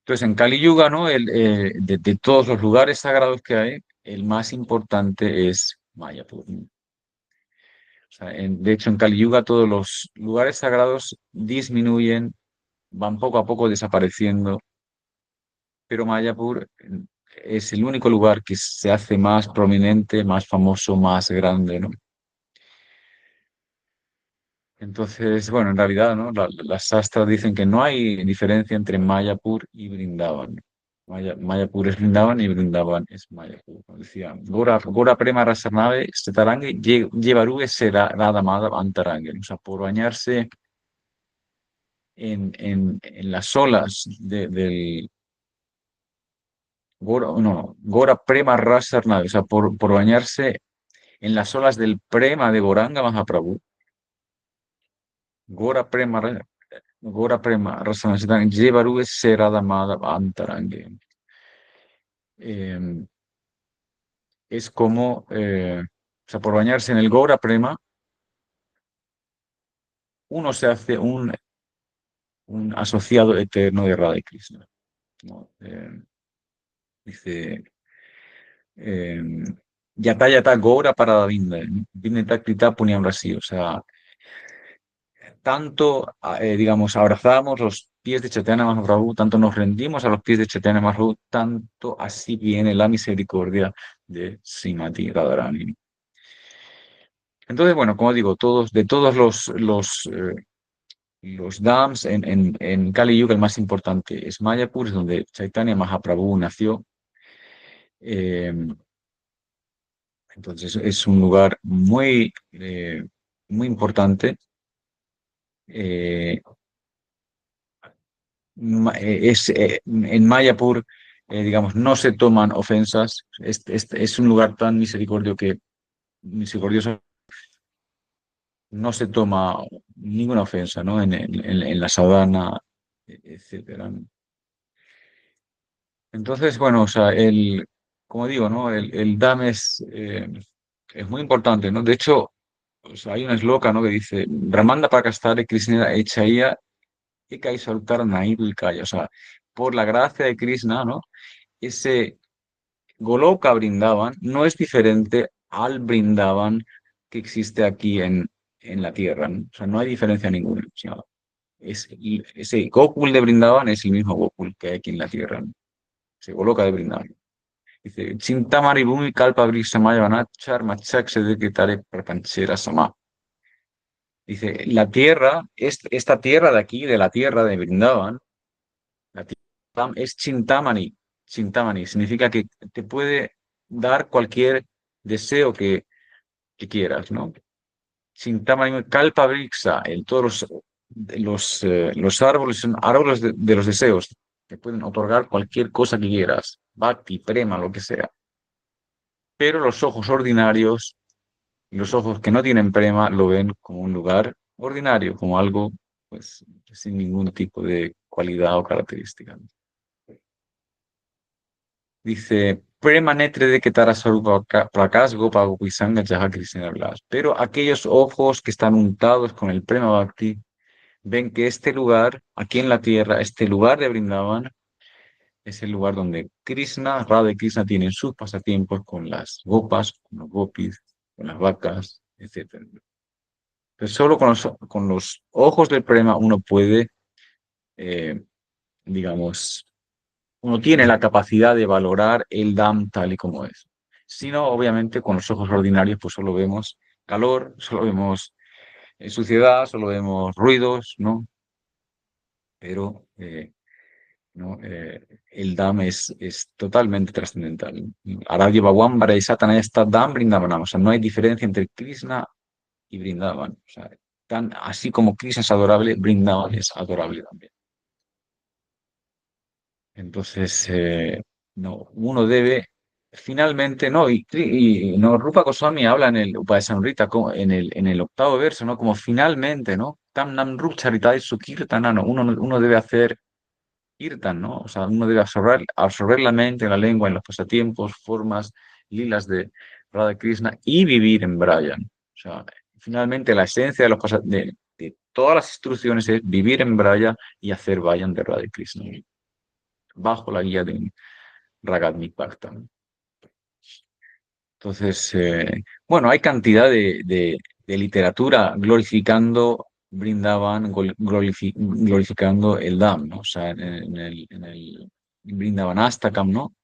Entonces en Kali Yuga, ¿no? De todos los lugares sagrados que hay, el más importante es Mayapur, ¿no? O sea, de hecho, en Kali Yuga todos los lugares sagrados disminuyen, van poco a poco desapareciendo, pero Mayapur es el único lugar que se hace más prominente, más famoso, más grande, ¿no? Entonces, bueno, en realidad, ¿no? Las sastras dicen que no hay diferencia entre Mayapur y Brindavan. Mayapur es Brindavan y Brindavan es Mayapur. Como decía, Gora Prema Rasarnave, Stetarange, Yevaruge Sera Radha Madhav Antarange. O sea, por bañarse en las olas del Gora, no, Gora Prema Rasarnave, o sea, por bañarse en las olas del Prema de Goranga Mahaprabhu. Gora Prema Gora Prema Rasanasiddhanga Jevaruge Serada Madhava Antarange. Eh, es como, o sea, por bañarse en el Gora Prema, uno se hace un asociado eterno de Radha y Krishna, ¿no? Dice, eh, Yata Yata Gora para Vinda, Vineta Krita Punyam Rasi, o sea, tanto, digamos, abrazamos los pies de Chaitanya Mahaprabhu, tanto nos rendimos a los pies de Chaitanya Mahaprabhu, tanto así viene la misericordia de Srimati Radharani. Entonces, bueno, como digo, de todos los dams en Kali Yuga, el más importante es Mayapur, es donde Chaitanya Mahaprabhu nació. Eh, entonces, es un lugar muy importante. Eh, en Mayapur, digamos, no se toman ofensas. Es un lugar tan misericordioso, no se toma ninguna ofensa, ¿no? En la sadhana, etcétera, ¿no? Entonces, bueno, o sea, como digo, ¿no? El DAM es muy importante, ¿no? De hecho, o sea, hay una esloka, ¿no? Que dice, Brahmanda Prakastare Krishna Echaya Eka Soltar Naidu y Kaya. O sea, por la gracia de Krishna, ¿no? Ese Goloka Brindavan no es diferente al Brindavan que existe aquí en la tierra, ¿no? O sea, no hay diferencia ninguna. O sea, ese Gokul de Brindavan es el mismo Gokul que hay aquí en la tierra, ¿no? Se Goloka de Brindavan. Dice, Chintamari Bhumi Kalpa Vrikshamaya Vanachar Machak Sedekitare Prapanchera Sama. Dice, la tierra, esta tierra de aquí, de la tierra de Brindavan, la tierra es Chintamani. Chintamani significa que te puede dar cualquier deseo que quieras, ¿no? Chintamani Kalpa Vriksha, en todos los árboles son árboles de los deseos. Te pueden otorgar cualquier cosa que quieras, bhakti, prema, lo que sea. Pero los ojos ordinarios, los ojos que no tienen prema, lo ven como un lugar ordinario, como algo pues sin ningún tipo de cualidad o característica. Dice, Prema netre de Ketara Sarupa Prakash Gopa Gopisanga Jaha Krishna Blas. Pero aquellos ojos que están untados con el Prema Bhakti ven que este lugar, aquí en la tierra, este lugar de Brindavan, es el lugar donde Krishna, Radha y Krishna tienen sus pasatiempos con las gopas, con los gopis, con las vacas, etc. Pero solo con los ojos del Prema uno puede, eh, digamos, uno tiene la capacidad de valorar el Dham tal y como es. Si no, obviamente, con los ojos ordinarios, pues solo vemos calor, solo vemos suciedad, solo vemos ruidos, ¿no? Pero ¿no? El Dham es totalmente trascendental. Arabia Bhagwan, Bara y Satana está Dham Brindavan. O sea, no hay diferencia entre Krishna y Brindavan. O sea, así como Krishna es adorable, Brindavan es adorable también. Entonces, no, uno debe, finalmente, no, y no, Rupa Goswami habla en el Upadesamrita, en el octavo verso, ¿no? Como finalmente, ¿no? Tam nam rup charitai sukirtana, ¿no? Uno debe hacer kirtan, ¿no? O sea, uno debe absorber la mente, la lengua, en los pasatiempos, formas, lilas de Radha Krishna y vivir en Brayan. O sea, finalmente la esencia de, de todas las instrucciones es vivir en Braya y hacer Vayan de Radha Krishna, bajo la guía de un Ragatmik Bhakta. Entonces, bueno, hay cantidad de literatura glorificando Brindavan, glorificando el Dham, ¿no? O sea, en el Brindavanastakam, ¿no?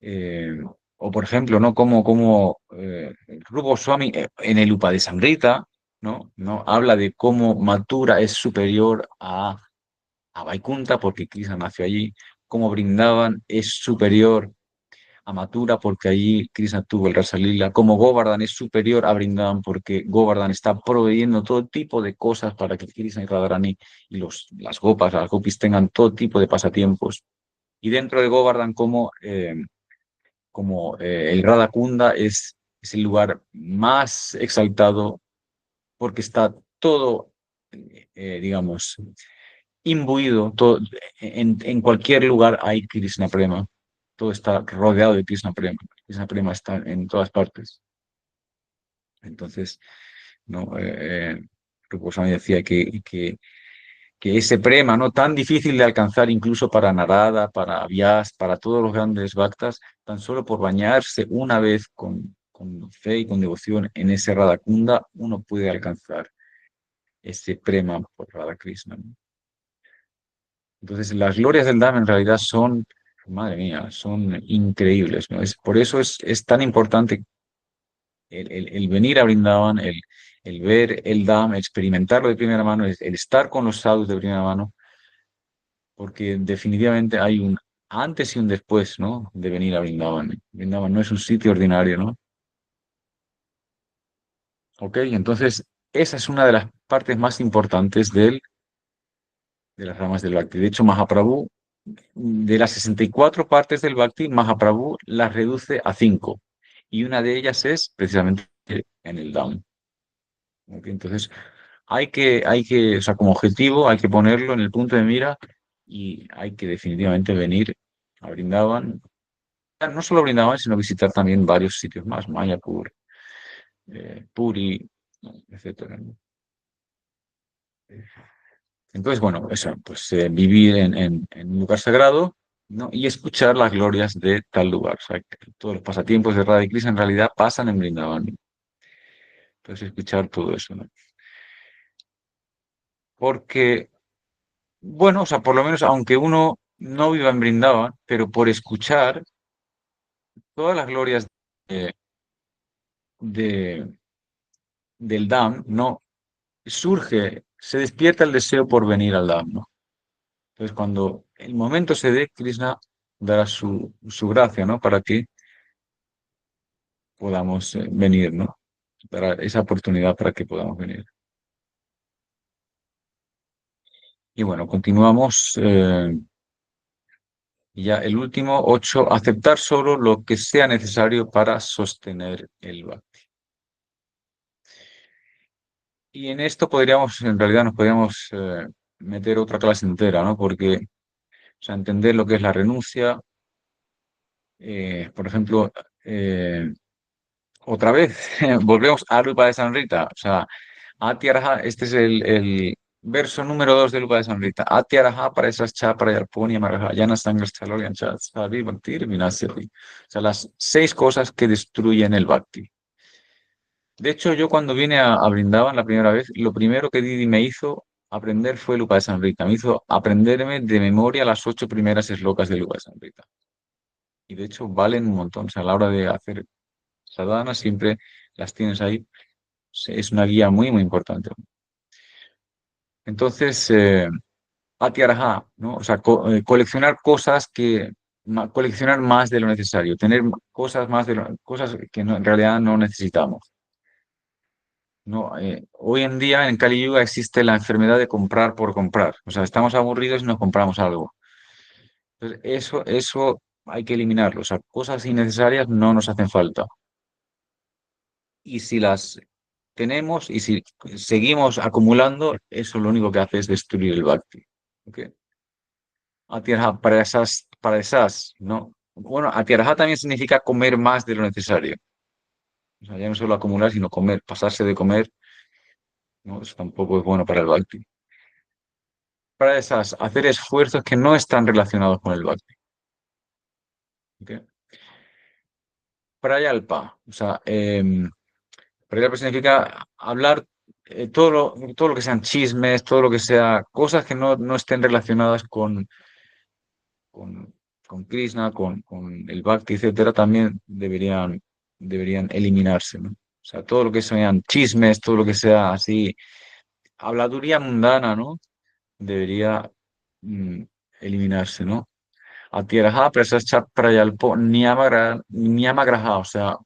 Eh, o por ejemplo, ¿no? Como Rupa Goswami en el Upadesamrita, ¿no? Habla de cómo Mathura es superior a Vaikunta porque Krishna nació allí, cómo Brindavan es superior a Mathura porque allí Krishna tuvo el Rasa Lila, como Govardhan es superior a Brindavan porque Govardhan está proveyendo todo tipo de cosas para que Krishna y Radharani y las gopas, las gopis tengan todo tipo de pasatiempos. Y dentro de Govardhan como el Radha Kunda es el lugar más exaltado porque está todo, digamos, imbuido, todo, en cualquier lugar hay Krishna Prema, todo está rodeado de Krishna Prema. Krishna Prema está en todas partes. Entonces, ¿no? Rupa Goswami decía que ese prema, ¿no? Tan difícil de alcanzar incluso para Narada, para Vyas, para todos los grandes bhaktas, tan solo por bañarse una vez con fe y con devoción en ese Radhakunda, uno puede alcanzar ese prema por Radha Krishna, ¿no? Entonces, las glorias del Dham en realidad son, madre mía, son increíbles, ¿no? Por eso es tan importante el venir a Brindavan, el ver el Dham, experimentarlo de primera mano, el estar con los sadhus de primera mano, porque definitivamente hay un antes y un después, ¿no? De venir a Brindavan. Brindavan no es un sitio ordinario, ¿no? Ok, entonces esa es una de las partes más importantes de las ramas del Bhakti. De hecho, Mahaprabhu, de las 64 partes del Bhakti, Mahaprabhu las reduce a 5. Y una de ellas es precisamente en el Dham. ¿Ok? Entonces, o sea, como objetivo, hay que ponerlo en el punto de mira y hay que definitivamente venir a Brindavan. No solo Brindavan, sino visitar también varios sitios más, Mayapur, Puri, ¿no? Etcétera, ¿no? Entonces, bueno, eso, pues vivir en un lugar sagrado, ¿no? Y escuchar las glorias de tal lugar. O sea, que todos los pasatiempos de Radha y Krishna en realidad pasan en Brindavan. Entonces, escuchar todo eso, ¿no? Porque, bueno, o sea, por lo menos, aunque uno no viva en Brindavan, pero por escuchar todas las glorias de, de- del Dham, ¿no? Se despierta el deseo por venir al Dham, ¿no? Entonces, cuando el momento se dé, Krishna dará su gracia, ¿no? Para que podamos venir, ¿no? Dará esa oportunidad para que podamos venir. Y bueno, continuamos. Ya el último, 8, aceptar solo lo que sea necesario para sostener el bhakti. Y en esto podríamos, en realidad nos podríamos meter otra clase entera, ¿no? Porque, o sea, entender lo que es la renuncia, por ejemplo, eh, otra vez, volvemos a Lupa de San Rita, o sea, Atiaraja, este es el verso número 2 de Lupa de San Rita. Atiaraja para esas cha para yarponi amaraja, yana sangas chalorian cha, sabi bhaktir vinasyati. O sea, las 6 cosas que destruyen el bhakti. De hecho, yo cuando vine a Brindavan la primera vez, lo primero que Didi me hizo aprender fue Lupa de San Rita. Me hizo aprenderme de memoria las 8 primeras eslocas de Lupa de San Rita. Y de hecho valen un montón. O sea, a la hora de hacer sadhana siempre las tienes ahí. Es una guía muy, muy importante. Entonces, Atiaraja, ¿no? O sea, coleccionar cosas coleccionar más de lo necesario, tener cosas más cosas que en realidad no necesitamos. No, hoy en día en Kali Yuga existe la enfermedad de comprar por comprar. O sea, estamos aburridos y nos compramos algo. Entonces, eso hay que eliminarlo. O sea, cosas innecesarias no nos hacen falta. Y si las tenemos y si seguimos acumulando, eso lo único que hace es destruir el bhakti. ¿Ok? Atiraja para esas, ¿no? Bueno, atiraja también significa comer más de lo necesario. O sea, ya no solo acumular, sino comer, pasarse de comer, ¿no? Eso tampoco es bueno para el bhakti. Para esas, hacer esfuerzos que no están relacionados con el bhakti. ¿Ok? Prayalpa, o sea, prayalpa significa hablar todo lo que sean chismes, todo lo que sea cosas que no estén relacionadas con, con Krishna, con el Bhakti, etcétera, también deberían eliminarse, ¿no? O sea, todo lo que sean chismes, todo lo que sea así, habladuría mundana, ¿no? Debería mm, eliminarse, ¿no? Atiraha prasascha prayalpo niyamagraha, o sea,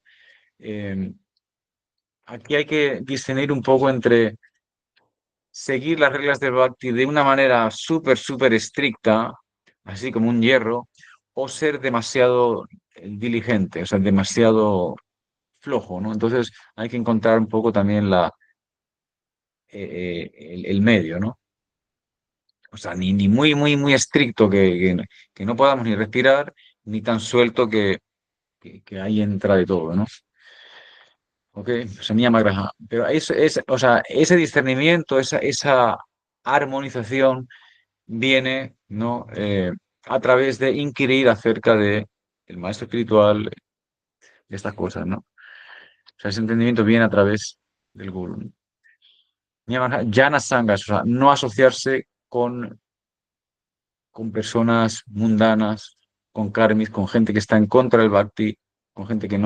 eh, aquí hay que discernir un poco entre seguir las reglas del Bhakti de una manera súper, súper estricta, así como un hierro, o ser demasiado diligente, o sea, demasiado flojo, ¿no? Entonces hay que encontrar un poco también el medio, ¿no? O sea, ni muy, muy, muy estricto que no podamos ni respirar, ni tan suelto que ahí entra de todo, ¿no? Ok, o sea, Niyamagraha. Pero o sea, ese discernimiento, esa armonización viene, ¿no? A través de inquirir acerca de el maestro espiritual, de estas cosas, ¿no? O sea, ese entendimiento viene a través del guru, ¿no? Jnana Sangas, o sea, no asociarse con personas mundanas, con karmis, con gente que está en contra del bhakti, con gente que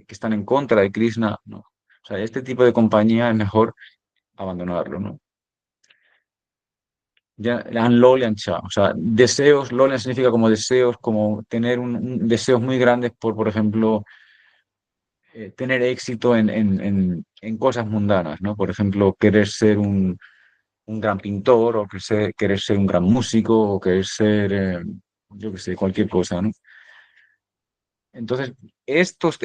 están en contra de Krishna, ¿no? O sea, este tipo de compañía es mejor abandonarlo, ¿no? Ya, Loliancha, o sea, deseos, Lolian significa como deseos, como tener deseos muy grandes por ejemplo, tener éxito en cosas mundanas, ¿no? Por ejemplo, querer ser un gran pintor, o querer ser un gran músico, o querer ser, yo qué sé, cualquier cosa, ¿no? Entonces, estos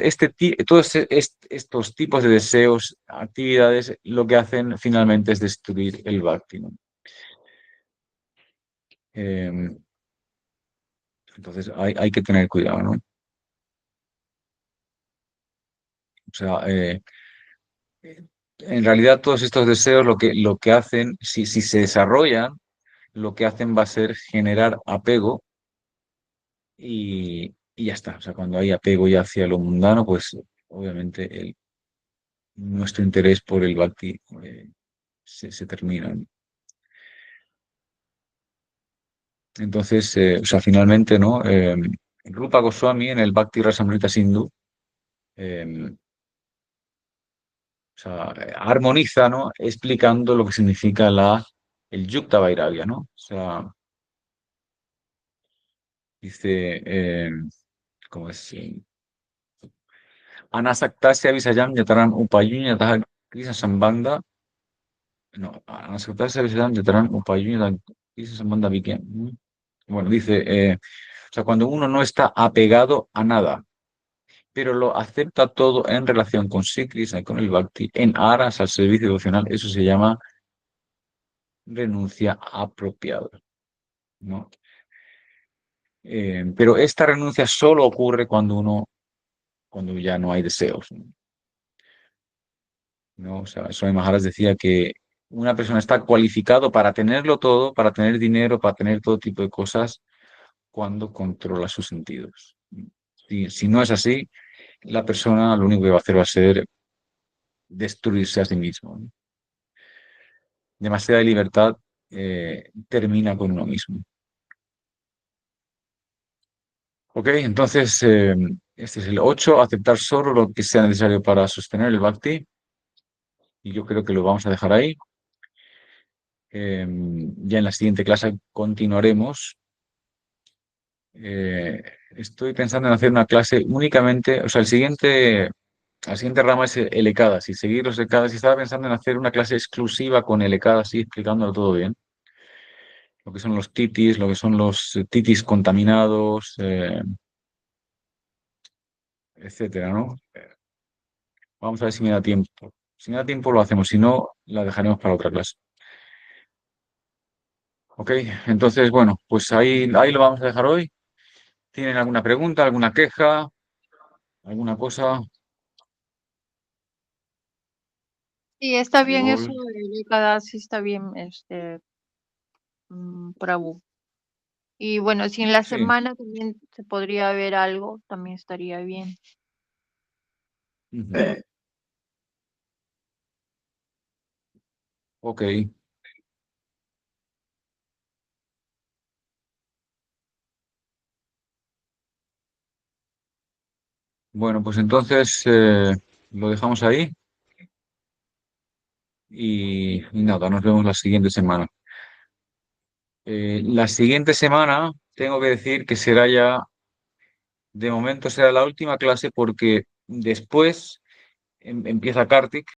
tipos de deseos, actividades, lo que hacen finalmente es destruir el bhakti, ¿no? Eh, entonces, hay que tener cuidado, ¿no? O sea, en realidad todos estos deseos lo que hacen, si se desarrollan, lo que hacen va a ser generar apego y ya está. O sea, cuando hay apego ya hacia lo mundano, pues obviamente nuestro interés por el bhakti se termina, ¿no? Entonces, o sea, finalmente, ¿no? Rupa Goswami en el Bhakti Rasamrita Sindhu, eh, o sea, armoniza, ¿no? Explicando lo que significa el Yukta Vairagya, ¿no? O sea, dice, ¿cómo es? Anasaktasya Visayam Yataran Upayunyatah Krishna Sambandha, no, Anasaktasya Visayam Yataran Upayunyatah Krishna Sambandha Vikya. Bueno, dice, o sea, cuando uno no está apegado a nada pero lo acepta todo en relación con Sri Krishna y con el Bhakti, en aras al servicio devocional. Eso se llama renuncia apropiada, ¿no? Pero esta renuncia solo ocurre cuando ya no hay deseos, ¿no? O sea, Swami Maharaj decía que una persona está cualificado para tenerlo todo, para tener dinero, para tener todo tipo de cosas, cuando controla sus sentidos. Si no es así, la persona lo único que va a hacer va a ser destruirse a sí mismo, ¿no? Demasiada libertad termina con uno mismo. Ok, entonces este es el 8, aceptar solo lo que sea necesario para sostener el bhakti. Y yo creo que lo vamos a dejar ahí. Ya en la siguiente clase continuaremos. Estoy pensando en hacer una clase únicamente, o sea, la siguiente rama es el Ekadasi, seguir los Ekadasi. Estaba pensando en hacer una clase exclusiva con el Ekadasi, explicándolo todo bien. Lo que son los titis, lo que son los titis contaminados, etcétera, ¿no? Vamos a ver si me da tiempo. Si me da tiempo lo hacemos, si no, la dejaremos para otra clase. Ok, entonces, bueno, pues ahí lo vamos a dejar hoy. ¿Tienen alguna pregunta, alguna queja, alguna cosa? Sí, está bien eso Nicole? de cada, sí está bien, Prabhu. Y bueno, si en la Sí. semana también se podría ver algo, también estaría bien. Ujú. Ok, bueno, pues entonces lo dejamos ahí y nada, nos vemos la siguiente semana. La siguiente semana tengo que decir que será ya, de momento será la última clase porque después empieza Kartik.